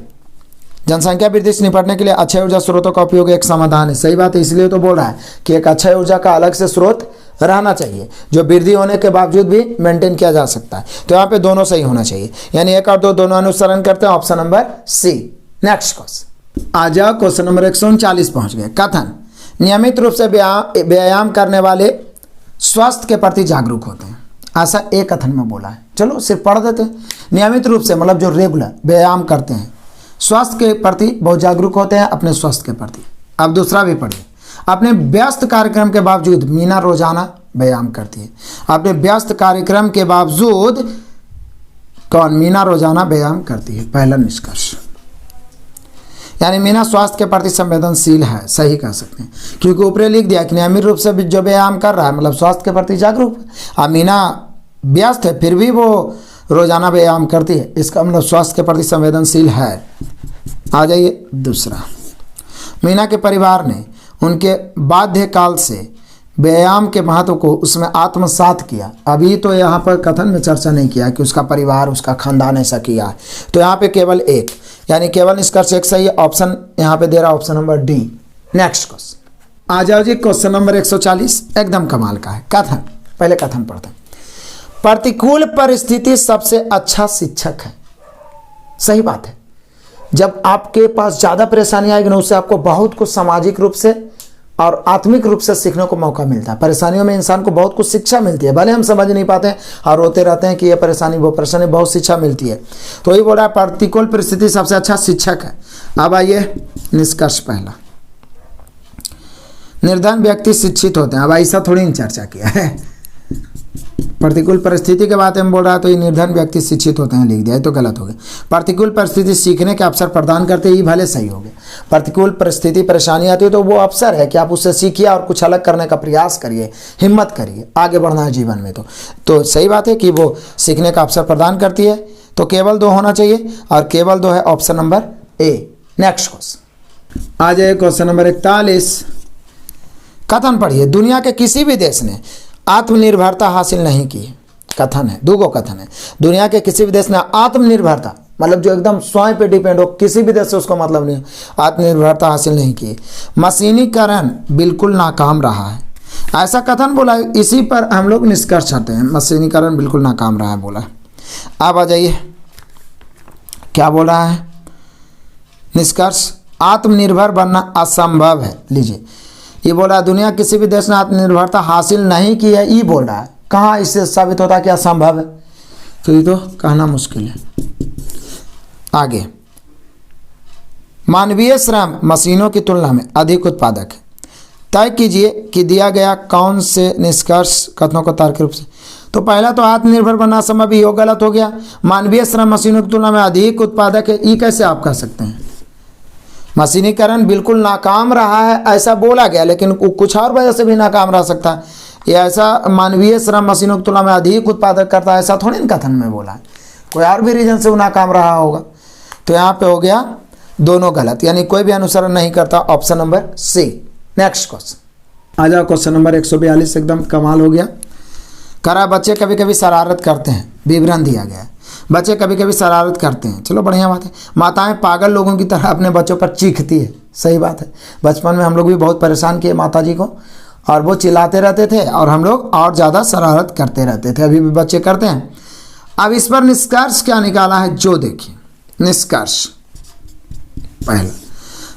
जनसंख्या वृद्धि से निपटने के लिए अक्षय ऊर्जा स्रोतों का उपयोग एक समाधान है। सही बात है, इसलिए तो बोल रहा है कि एक अक्षय ऊर्जा का अलग से स्रोत रहना चाहिए जो वृद्धि होने के बावजूद भी मेंटेन किया जा सकता है। तो यहाँ पे दोनों सही होना चाहिए, यानी 1 और 2 दोनों अनुसरण करते हैं, option number C. Next question आ जाओ, क्वेश्चन नंबर 139 पहुंच गए। कथन, नियमित रूप से व्यायाम करने वाले स्वास्थ्य के प्रति जागरूक होते हैं। ऐसा एक कथन में बोला है। चलो सिर्फ पढ़ देते हैं। नियमित रूप से मतलब जो रेगुलर व्यायाम करते हैं, स्वास्थ्य के प्रति बहुत जागरूक होते हैं, अपने स्वास्थ्य के प्रति। अब दूसरा भी पढ़िए, अपने व्यस्त कार्यक्रम के बावजूद मीना रोजाना व्यायाम करती है। अपने व्यस्त कार्यक्रम के बावजूद कौन? मीना रोजाना व्यायाम करती है। पहला निष्कर्ष, यानी मीना स्वास्थ्य के प्रति संवेदनशील है, सही कह सकते हैं, क्योंकि ऊपर लिख दिया कि नियमित रूप से जो व्यायाम कर रहा है मतलब स्वास्थ्य के प्रति जागरूक है। अब मीना व्यस्त है फिर भी वो रोजाना व्यायाम करती है, इसका मतलब स्वास्थ्य के प्रति संवेदनशील है। आ जाइए दूसरा, मीना के परिवार ने उनके बाध्यकाल से व्यायाम के महत्व को उसमें आत्मसात किया। अभी तो यहाँ पर कथन में चर्चा नहीं किया कि उसका परिवार उसका खानदान ऐसा किया है, तो यहाँ पे केवल एक, यानी केवल निष्कर्ष 1 सही। ऑप्शन यहाँ पे दे रहा option number D. Next question आ जाओ जी, क्वेश्चन नंबर 140 एकदम कमाल का है। कथन, पहले कथन पढ़ते हैं, प्रतिकूल परिस्थिति सबसे अच्छा शिक्षक है। सही बात है, जब आपके पास ज़्यादा परेशानी आएगी ना, उससे आपको बहुत कुछ सामाजिक रूप से और आत्मिक रूप से सीखने को मौका मिलता है। परेशानियों में इंसान को बहुत कुछ शिक्षा मिलती है, भले हम समझ नहीं पाते हैं और रोते रहते हैं कि ये परेशानी वो परेशानी, बहुत शिक्षा मिलती है। तो ये बोल रहा है प्रतिकूल परिस्थिति सबसे अच्छा शिक्षक है। अब आइए निष्कर्ष पहला, निर्धन व्यक्ति शिक्षित होते हैं। अब ऐसा थोड़ी नहीं चर्चा किया है, प्रतिकूल परिस्थिति के बारे में बोल रहा है तो ये निर्धन व्यक्ति शिक्षित होते हैं लिख दिया, तो गलत हो गया। प्रतिकूल परिस्थिति सीखने के अवसर प्रदान करते ही भले सही हो गया। प्रतिकूल परिस्थिति परेशानी आती है तो वो अवसर है कि आप उससे सीखिए और कुछ अलग करने का प्रयास करिए, हिम्मत करिए, आगे बढ़ना है जीवन में। तो सही बात है कि वो सीखने का अवसर प्रदान करती है। तो केवल 2 होना चाहिए और केवल 2 है option number A. Next question आ जाए, क्वेश्चन नंबर 41। कथन पढ़िए, दुनिया के किसी भी देश ने आत्मनिर्भरता हासिल नहीं की। कथन है, 2 कथन है। दुनिया के किसी भी देश ने आत्मनिर्भरता मतलब जो एकदम स्वयं पे डिपेंड हो, किसी भी देश से उसको मतलब नहीं, आत्मनिर्भरता हासिल नहीं की। मशीनीकरण बिल्कुल नाकाम रहा है, ऐसा कथन बोला है। इसी पर हम लोग निष्कर्ष चाहते हैं, मशीनीकरण बिल्कुल नाकाम रहा है बोला। अब आ जाइए, क्या बोल रहा है निष्कर्ष? आत्मनिर्भर बनना असंभव है। लीजिए, ये बोल रहा है दुनिया किसी भी देश ने आत्मनिर्भरता हासिल नहीं की है, ई बोल रहा है। कहाँ इससे साबित होता है कि असंभव है? तो ये तो कहना मुश्किल है। आगे, मानवीय श्रम मशीनों की तुलना में अधिक उत्पादक है। तय कीजिए कि दिया गया कौन से निष्कर्ष कथनों को तार्किक रूप से। तो पहला तो आत्मनिर्भर बनना संभव, ये गलत हो गया। मानवीय श्रम मशीनों की तुलना में अधिक उत्पादक है, ये कैसे आप कह सकते हैं? मशीनीकरण बिल्कुल नाकाम रहा है ऐसा बोला गया, लेकिन कुछ और वजह से भी नाकाम रह सकता है। ये ऐसा मानवीय श्रम मशीनों की तुलना में अधिक उत्पादक करता है ऐसा थोड़ी न कथन में बोला है, कोई और भी रीजन से वो नाकाम रहा होगा। तो यहाँ पे हो गया दोनों गलत, यानी कोई भी अनुसरण नहीं करता, option number C. Next question आ जाओ, क्वेश्चन नंबर 142 एकदम कमाल हो गया। करा बच्चे कभी कभी शरारत करते हैं, विवरण दिया गया है। बच्चे कभी कभी शरारत करते हैं, चलो बढ़िया बात है। माताएं पागल लोगों की तरह अपने बच्चों पर चीखती है, सही बात है। बचपन में हम लोग भी बहुत परेशान किए माता जी को, और वो चिल्लाते रहते थे और हम लोग और ज़्यादा शरारत करते रहते थे, अभी भी बच्चे करते हैं। अब इस पर निष्कर्ष क्या निकाला है, जो देखिए निष्कर्ष। पहला,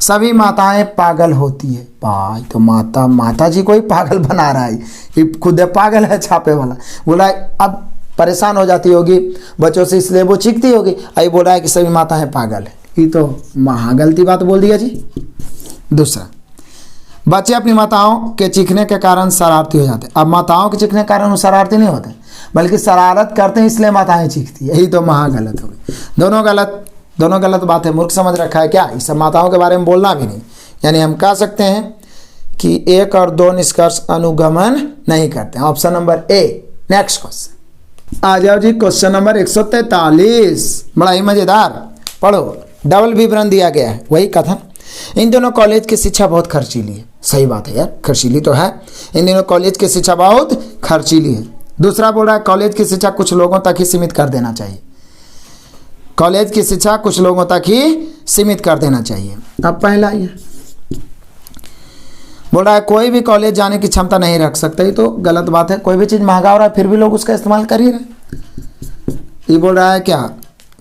सभी माताएं पागल होती है। भाई तो माता जी को ही पागल बना रहा है, ये खुद पागल है छापे वाला। बोला अब परेशान हो जाती होगी बच्चों से, इसलिए वो चीखती होगी। आई बोल रहा है कि सभी माताएं पागल है, ये तो महा गलती बात बोल दिया जी। दूसरा, बच्चे अपनी माताओं के चीखने के कारण शरारती हो जाते हैं। अब माताओं के चीखने के कारण वो शरारती नहीं होते, बल्कि शरारत करते हैं इसलिए माताएं चीखती है, यही तो महा गलत हो गई। दोनों गलत बात है। मूर्ख समझ रखा है क्या, इस सब माताओं के बारे में बोलना भी नहीं। यानी हम कह सकते हैं कि 1 और 2 निष्कर्ष अनुगमन नहीं करते हैं, option number A. Next question आ जाओ जी, क्वेश्चन नंबर 143, बड़ा ही मजेदार, पढ़ो। डबल विवरण दिया गया है, वही कथन। इन दोनों कॉलेज की शिक्षा बहुत खर्चीली है। सही बात है यार, खर्चीली तो है। इन दिनों कॉलेज की शिक्षा बहुत खर्चीली है। दूसरा बोल रहा है कॉलेज की शिक्षा कुछ लोगों तक ही सीमित कर देना चाहिए। कॉलेज की शिक्षा कुछ लोगों तक ही सीमित कर देना चाहिए। अब पहला ये बोल रहा है कोई भी कॉलेज जाने की क्षमता नहीं रख सकता, ये तो गलत बात है। कोई भी चीज़ महंगा हो रहा है फिर भी लोग उसका इस्तेमाल कर ही रहे। ये बोल रहा है क्या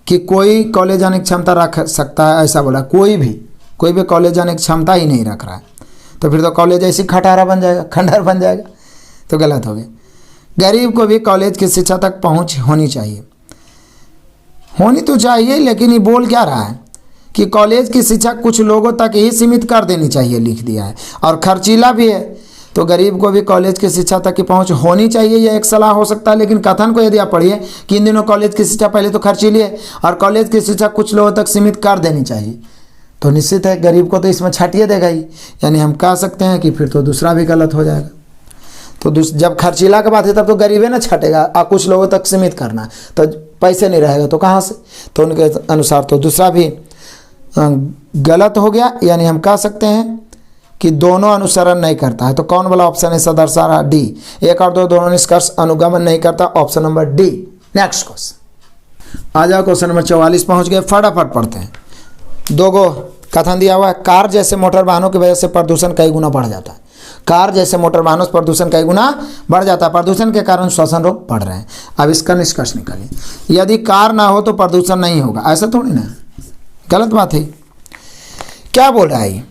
कि कोई कॉलेज जाने की क्षमता रख सकता है, ऐसा बोला। कोई भी कॉलेज जाने की क्षमता ही नहीं रख रहा है, तो फिर तो कॉलेज ऐसी खटारा बन जाएगा, खंडहर बन जाएगा, तो गलत हो गया। गरीब को भी कॉलेज की शिक्षा तक पहुँच होनी चाहिए। होनी तो चाहिए, लेकिन ये बोल क्या रहा है कि कॉलेज की शिक्षा कुछ लोगों तक ही सीमित कर देनी चाहिए, लिख दिया है। और खर्चीला भी है, तो गरीब को भी कॉलेज की शिक्षा तक की पहुंच होनी चाहिए, यह एक सलाह हो सकता है। लेकिन कथन को यदि आप पढ़िए कि इन दिनों कॉलेज की शिक्षा पहले तो खर्चीली है और कॉलेज की शिक्षा कुछ लोगों तक सीमित कर देनी चाहिए, तो निश्चित है गरीब को तो इसमें छाटिए देगा ही। यानी हम कह सकते हैं कि फिर तो दूसरा भी गलत हो जाएगा। तो जब खर्चीला की बात है तब तो गरीबे ना छटेगा, और कुछ लोगों तक सीमित करना, तो पैसे नहीं रहेगा तो कहाँ से, तो उनके अनुसार तो दूसरा भी गलत हो गया। यानी हम कह सकते हैं कि दोनों अनुसरण नहीं करता है। तो कौन वाला ऑप्शन है, ऐसा दर्शा रहा डी। 1 और 2 दोनों निष्कर्ष अनुगमन नहीं करता, option number D. Next question आ जाओ, क्वेश्चन नंबर 44 पहुंच गए, फटाफट पढ़ते हैं। 2 गो कथन दिया हुआ है। कार जैसे मोटर वाहनों की वजह से प्रदूषण कई गुना बढ़ जाता है। कार जैसे मोटर वाहनों से प्रदूषण कई गुना बढ़ जाता है। प्रदूषण के कारण श्वसन रोग बढ़ रहे हैं। अब इसका निष्कर्ष निकालिए। यदि कार ना हो तो प्रदूषण नहीं होगा, ऐसा थोड़ी ना, गलत बात है। क्या बोल रहा है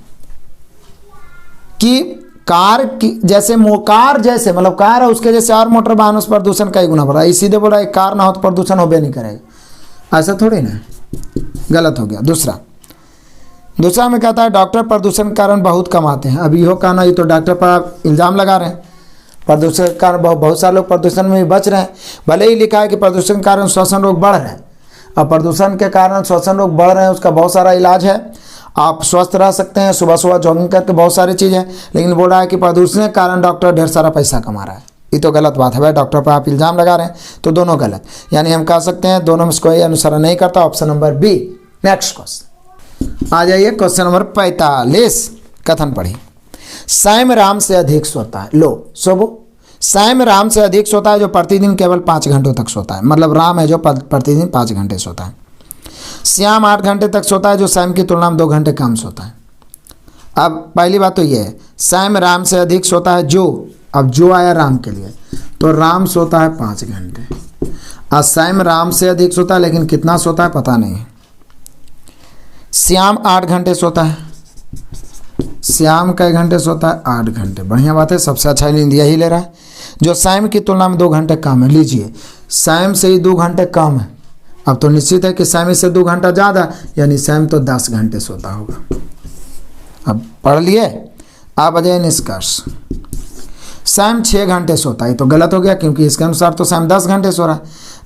कि कार जैसे मतलब कार है उसके जैसे और मोटर वाहनों से प्रदूषण कई गुना बढ़ रहा है। सीधे बोल रहा है कार ना हो तो प्रदूषण होबे नहीं करेगा, ऐसा थोड़ी ना, गलत हो गया। दूसरा में कहता है डॉक्टर प्रदूषण के कारण बहुत कमाते हैं। अब यो कहना, ये तो डॉक्टर पर आप इल्ज़ाम लगा रहे हैं। प्रदूषण के कारण बहुत सारे लोग प्रदूषण में भी बच रहे हैं। भले ही लिखा है कि प्रदूषण के कारण श्वसन रोग बढ़ रहे हैं, अब प्रदूषण के कारण श्वसन रोग बढ़ रहे हैं, उसका बहुत सारा इलाज है। आप स्वस्थ रह सकते हैं, सुबह सुबह जॉगिंग करके, बहुत सारी चीज़ है। लेकिन बोल रहा है कि प्रदूषण के कारण डॉक्टर ढेर सारा पैसा कमा रहा है, ये तो गलत बात है भाई। डॉक्टर पर आप इल्ज़ाम लगा रहे हैं, तो दोनों गलत। यानी हम कह सकते हैं दोनों में कोई अनुसरण नहीं करता, option number B. Next question आ जाइए, क्वेश्चन नंबर 45, कथन पढ़िए। सैम राम से अधिक सोता है। लो सोबो, सैम राम से अधिक सोता है जो प्रतिदिन केवल 5 घंटों तक सोता है। मतलब राम है जो प्रतिदिन 5 घंटे सोता है। श्याम 8 घंटे तक सोता है जो सैम की तुलना में 2 घंटे कम सोता है। अब पहली बात तो ये है, सैम राम से अधिक सोता है जो, अब जो आया राम के लिए, तो राम सोता है 5 घंटे और सैम राम से अधिक सोता है, लेकिन कितना सोता है पता नहीं है। श्याम 8 घंटे सोता है, श्याम कई घंटे सोता है? 8 घंटे। बढ़िया बात है, सबसे अच्छा नींद यही ले रहा है। जो सैम की तुलना में 2 घंटे कम है, लीजिए सैम से ही 2 घंटे कम है। अब तो निश्चित है कि सैम से 2 घंटा ज़्यादा, यानी सैम तो 10 घंटे सोता होगा। अब पढ़ लिए, आप आ जाए निष्कर्ष। सैम 6 घंटे सोता है, तो गलत हो गया क्योंकि इसके अनुसार तो सैम 10 घंटे सो रहा है।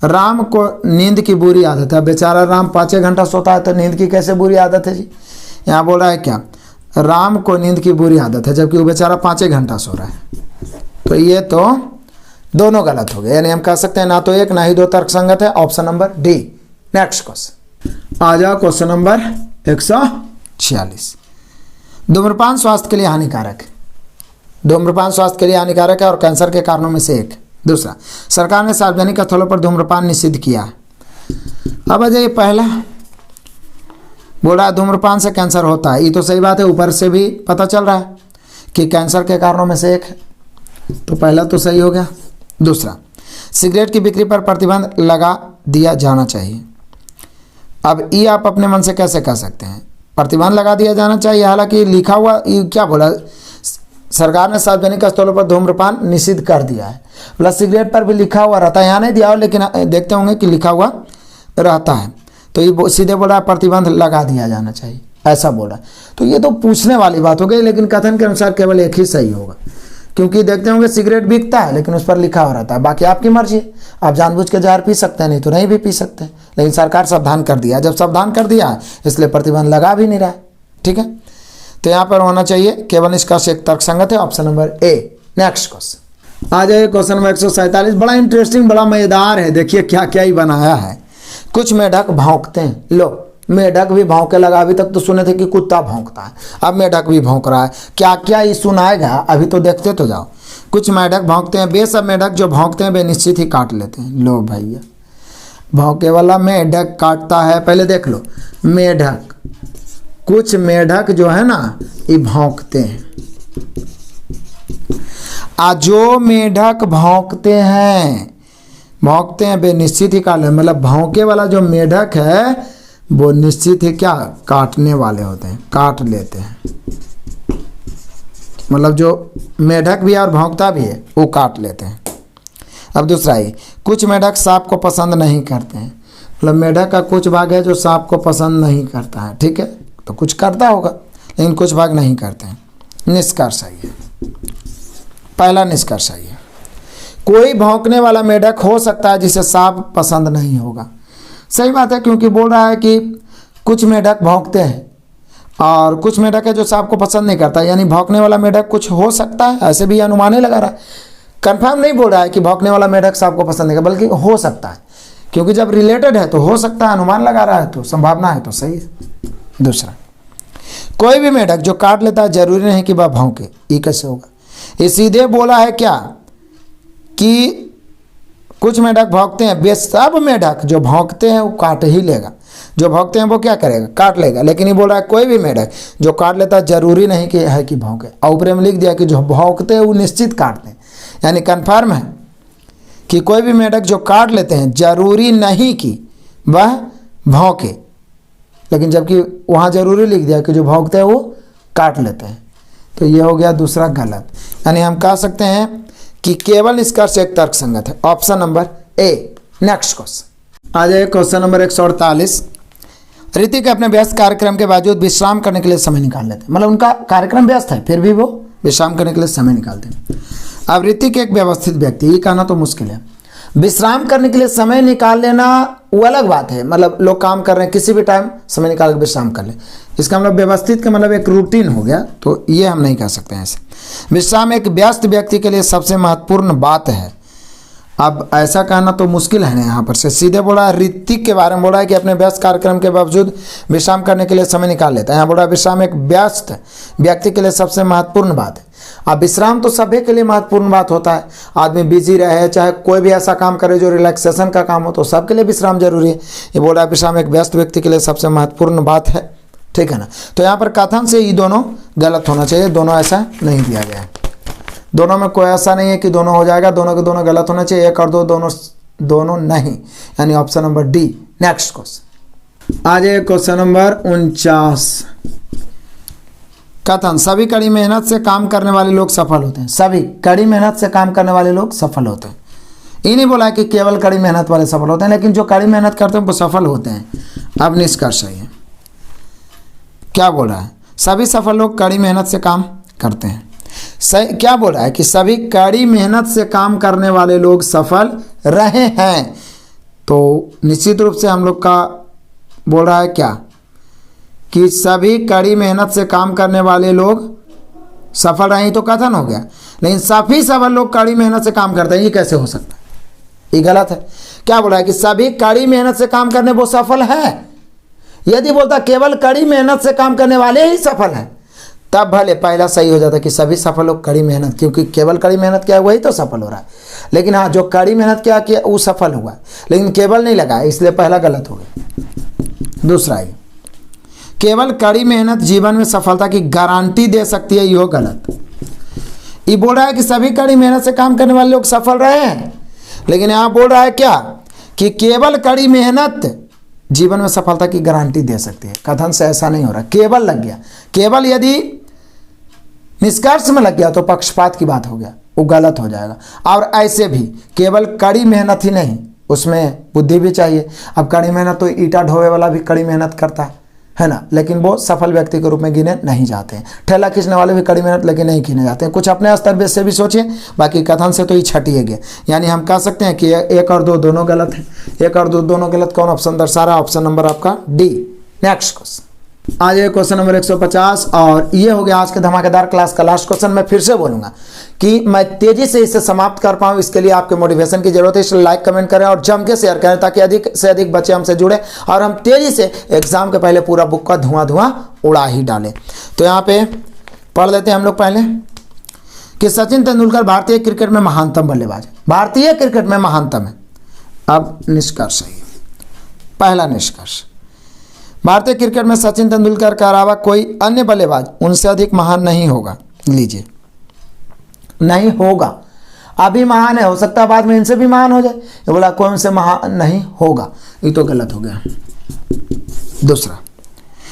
राम को नींद की बुरी आदत है। बेचारा राम 5 घंटा सोता है, तो नींद की कैसे बुरी आदत है जी? यहाँ बोल रहा है क्या, राम को नींद की बुरी आदत है, जबकि वो बेचारा 5 घंटा सो रहा है। तो ये तो दोनों गलत हो गए, यानी हम कह सकते हैं ना तो एक ना ही 2 तर्क संगत है। Option number D. Next question आ जाओ, क्वेश्चन नंबर 146। धूम्रपान स्वास्थ्य के लिए हानिकारक है। धूम्रपान स्वास्थ्य के लिए हानिकारक है और कैंसर के कारणों में से एक। दूसरा, सरकार ने सार्वजनिक स्थलों पर धूम्रपान निषिद्ध किया। अब आ जाइए, पहला बोला धूम्रपान से कैंसर होता है, ये तो सही बात है, ऊपर से भी पता चल रहा है कि कैंसर के कारणों में से एक है, तो पहला तो सही हो गया। दूसरा, सिगरेट की बिक्री पर प्रतिबंध लगा दिया जाना चाहिए। अब ये आप अपने मन से कैसे कह सकते हैं, प्रतिबंध लगा दिया जाना चाहिए, हालांकि लिखा हुआ ये क्या बोला, सरकार ने सार्वजनिक स्थलों पर धूम्रपान निषिद्ध कर दिया है। प्लस सिगरेट पर भी लिखा हुआ रहता है, यहाँ नहीं दिया हो लेकिन देखते होंगे कि लिखा हुआ रहता है, तो ये सीधे बोला प्रतिबंध लगा दिया जाना चाहिए, ऐसा बोला। तो ये तो पूछने वाली बात हो गई, लेकिन कथन के अनुसार केवल एक ही सही होगा, क्योंकि देखते होंगे सिगरेट बिकता है लेकिन उस पर लिखा हुआ रहता है। बाकी आपकी मर्जी, आप जानबूझ के जहर पी सकते हैं, नहीं तो नहीं भी पी सकते, लेकिन सरकार सावधान कर दिया। जब सावधान कर दिया है इसलिए प्रतिबंध लगा भी नहीं रहा है, ठीक है। तो यहाँ पर होना चाहिए केवल निष्कर्ष एक तर्क संगत है, option number A. Next question आ जाए, क्वेश्चन नंबर 147। बड़ा इंटरेस्टिंग, बड़ा मजेदार है, देखिए क्या क्या ही बनाया है। कुछ मेढक भौंकते हैं। लो, मेढक भी भौंके लगा, अभी तक तो सुने थे कि कुत्ता भौंकता है, अब मेढक भी भौंक रहा है। क्या क्या ये सुनाएगा, अभी तो देखते तो जाओ। कुछ मेढक भौंकते हैं, वे सब मेढक जो भौंकते हैं वे निश्चित ही काट लेते हैं। लो भैया, भौंके वाला मेढक काटता है, पहले देख लो। मेढक, कुछ मेढक जो है ना ये भौंकते हैं, जो मेढक भौंकते हैं वे निश्चित ही काट, मतलब भौंके वाला जो मेढक है वो निश्चित ही क्या काटने वाले होते हैं, काट लेते हैं। मतलब जो मेढक भी है और भौंकता भी है वो काट लेते हैं। अब दूसरा ही, कुछ मेढक सांप को पसंद नहीं करते हैं। मतलब मेढक का कुछ भाग है जो सांप को पसंद नहीं करता है, ठीक है, तो कुछ करता होगा लेकिन कुछ भाग नहीं करते हैं। निष्कर्ष आइए, पहला निष्कर्ष आइए, कोई भौंकने वाला मेढक हो सकता है जिसे सांप पसंद नहीं होगा। सही बात है, क्योंकि बोल रहा है कि कुछ मेढक भौंकते हैं और कुछ मेढक है जो सांप को पसंद नहीं करता, यानी भौंकने वाला मेढक कुछ हो सकता है, ऐसे भी अनुमान ही लगा रहा है। कंफर्म नहीं बोल रहा है कि भौंकने वाला मेढक सांप को पसंद नहीं करता, बल्कि हो सकता है, क्योंकि जब रिलेटेड है तो हो सकता है, अनुमान लगा रहा है तो संभावना है, तो सही है। दूसरा, कोई भी मेढक जो काट लेता है जरूरी नहीं कि वह भौंके। ये कैसे होगा, ये सीधे बोला है क्या कि कुछ मेढक भौंकते हैं, वे सब मेढक जो भौंकते हैं वो काट ही लेगा, जो भौंकते हैं वो क्या करेगा, काट लेगा। लेकिन ये बोल रहा है कोई भी मेढक जो काट लेता है जरूरी नहीं कि है कि भौंके, और ऊपर में लिख दिया कि जो भौंकते हैं वो निश्चित काटते हैं, यानी कन्फर्म है कि कोई भी मेढक जो काट लेते हैं जरूरी नहीं कि वह भौंके, लेकिन जबकि वहाँ जरूरी लिख दिया कि जो भौंकते हैं वो काट लेते हैं, तो ये हो गया दूसरा गलत। यानी हम कह सकते हैं कि केवल निष्कर्ष एक तर्क संगत है, option number A. Next question आ जाए, क्वेश्चन नंबर 148। ऋतिक अपने व्यस्त कार्यक्रम के बावजूद विश्राम करने के लिए समय निकाल लेते हैं। मतलब उनका कार्यक्रम व्यस्त है फिर भी वो विश्राम करने के लिए समय निकालते हैं। अब ऋतिक एक व्यवस्थित व्यक्ति, ये कहना तो मुश्किल है। विश्राम करने के लिए समय निकाल लेना वो अलग बात है, मतलब लोग काम कर रहे हैं किसी भी टाइम समय निकाल कर विश्राम कर ले, इसका मतलब व्यवस्थित का मतलब एक रूटीन हो गया, तो ये हम नहीं कह सकते हैं ऐसे। विश्राम एक व्यस्त व्यक्ति के लिए सबसे महत्वपूर्ण बात है। अब ऐसा कहना तो मुश्किल है ना, यहाँ पर से सीधे बोला ऋतिक के बारे में बोला है कि अपने व्यस्त कार्यक्रम के बावजूद विश्राम करने के लिए समय निकाल लेता है। यहाँ बोला विश्राम एक व्यस्त व्यक्ति के लिए सबसे महत्वपूर्ण बात है। अब विश्राम तो सभी के लिए महत्वपूर्ण बात होता है, आदमी बिजी रहे चाहे कोई भी ऐसा काम करे जो रिलैक्सेशन का काम हो, तो सबके लिए विश्राम जरूरी है। ये बोल रहा है विश्राम एक व्यस्त व्यक्ति के लिए सबसे महत्वपूर्ण बात है, ठीक है ना। तो यहाँ पर कथन से ये दोनों गलत होना चाहिए, दोनों ऐसा नहीं दिया गया है। दोनों में कोई ऐसा नहीं है कि दोनों हो जाएगा, दोनों के दोनों गलत होना चाहिए, एक और दो दोनों नहीं, यानी option number D. Next question आ जाए, क्वेश्चन नंबर 49। कथन सभी कड़ी मेहनत से काम करने वाले लोग सफल होते हैं। सभी कड़ी मेहनत से काम करने वाले लोग सफल होते हैं। ये नहीं बोला कि केवल कड़ी मेहनत वाले सफल होते हैं, लेकिन जो कड़ी मेहनत करते हैं वो सफल होते हैं। अब निष्कर्ष है, क्या बोल रहा है? सभी सफल लोग कड़ी मेहनत से काम करते हैं। सही क्या बोल रहा है कि सभी कड़ी मेहनत से काम करने वाले लोग सफल रहे हैं। तो निश्चित रूप से हम लोग का बोल रहा है क्या कि सभी कड़ी मेहनत से काम करने वाले लोग सफल रहे, तो कथन हो गया। लेकिन सभी सफल लोग कड़ी मेहनत से काम करते हैं, ये कैसे हो सकता है? ये गलत है। क्या बोल रहा है कि सभी कड़ी मेहनत से काम करने वो सफल है। यदि बोलता केवल कड़ी मेहनत से काम करने वाले ही सफल हैं, तब भले पहला सही हो जाता कि सभी सफल लोग कड़ी मेहनत, क्योंकि केवल कड़ी मेहनत किया वही तो सफल हो रहा है। लेकिन हाँ, जो कड़ी मेहनत किया वो सफल हुआ, लेकिन केवल नहीं लगा, इसलिए पहला गलत हो गया। दूसरा है केवल कड़ी मेहनत जीवन में सफलता की गारंटी दे सकती है, यह गलत। ये बोल रहा है कि सभी कड़ी मेहनत से काम करने वाले लोग सफल रहे हैं, लेकिन यहाँ बोल रहा है क्या कि केवल कड़ी मेहनत जीवन में सफलता की गारंटी दे सकती है। कथन से ऐसा नहीं हो रहा, केवल लग गया। केवल यदि निष्कर्ष में लग गया तो पक्षपात की बात हो गया, वो गलत हो जाएगा। और ऐसे भी केवल कड़ी मेहनत ही नहीं, उसमें बुद्धि भी चाहिए। अब कड़ी मेहनत तो ईंटा ढोवे वाला भी कड़ी मेहनत करता है ना, लेकिन वो सफल व्यक्ति के रूप में गिने नहीं जाते हैं। ठेला खींचने वाले भी कड़ी मेहनत लेकिन नहीं गिने जाते हैं। कुछ अपने स्तर से भी सोचिए, बाकी कथन से तो ये छटिए गए। यानी हम कह सकते हैं कि एक और दो दोनों गलत है। एक और दो दोनों गलत कौन ऑप्शन दर्शा रहा है? ऑप्शन नंबर आपका डी। नेक्स्ट क्वेश्चन आज है क्वेश्चन नंबर 150, और ये हो गया आज के धमाकेदार क्लास का लास्ट क्वेश्चन। मैं फिर से बोलूंगा कि मैं तेजी से इसे समाप्त कर पाऊँ, इसके लिए आपके मोटिवेशन की जरूरत है। इसलिए लाइक कमेंट करें और जम के शेयर करें, ताकि अधिक से अधिक बच्चे हमसे जुड़े और हम तेजी से एग्जाम के पहले पूरा बुक का धुआं उड़ा ही डालें। तो यहाँ पे पढ़ लेते हैं हम लोग पहले कि सचिन तेंदुलकर भारतीय क्रिकेट में महानतम बल्लेबाज है। भारतीय क्रिकेट में महानतम है। अब निष्कर्ष है, पहला निष्कर्ष, भारतीय क्रिकेट में सचिन तेंदुलकर के अलावा कोई अन्य बल्लेबाज उनसे अधिक महान नहीं होगा। लीजिए, नहीं होगा। अभी महान है, हो सकता है बाद में इनसे भी महान हो जाए। ये बोला कोई उनसे महान नहीं होगा, ये तो गलत हो गया। दूसरा,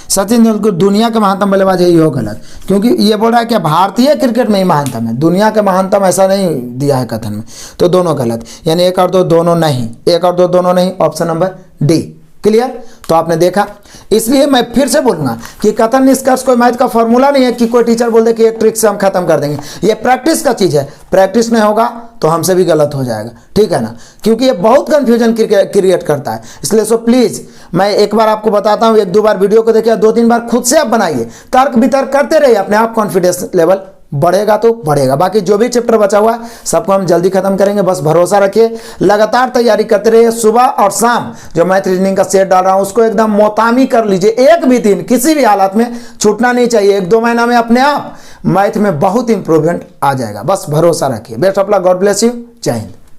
सचिन तेंदुलकर दुनिया के महानतम बल्लेबाज है, ये हो गलत, क्योंकि ये बोल रहा है कि भारतीय क्रिकेट में ही महानतम है, दुनिया के महानतम ऐसा नहीं दिया है कथन में। तो दोनों गलत, यानी एक और दो दोनों नहीं, एक और दो दोनों नहीं, ऑप्शन नंबर डी। क्लियर? तो आपने देखा। इसलिए मैं फिर से बोलूंगा कि कथन निष्कर्ष कोई मैथ का फॉर्मूला नहीं है कि कोई टीचर बोल दे कि एक ट्रिक से हम खत्म कर देंगे। ये प्रैक्टिस का चीज है, प्रैक्टिस नहीं होगा तो हमसे भी गलत हो जाएगा, ठीक है ना, क्योंकि ये बहुत कंफ्यूजन क्रिएट करता है। इसलिए सो प्लीज मैं एक बार आपको बताता हूँ, एक दो बार वीडियो को देखिए, दो तीन बार खुद से आप बनाइए, तर्क वितर्क करते रहिए, अपने आप कॉन्फिडेंस लेवल बढ़ेगा तो बढ़ेगा। बाकी जो भी चैप्टर बचा हुआ है सबको हम जल्दी खत्म करेंगे, बस भरोसा रखिए। लगातार तैयारी करते रहिए, सुबह और शाम जो मैथ रीजनिंग का सेट डाल रहा हूं उसको एकदम मोतामी कर लीजिए। एक भी दिन किसी भी हालत में छूटना नहीं चाहिए। एक दो महीना में अपने आप मैथ में बहुत इंप्रूवमेंट आ जाएगा, बस भरोसा रखिए। Best of luck, God bless you, जय हिंद।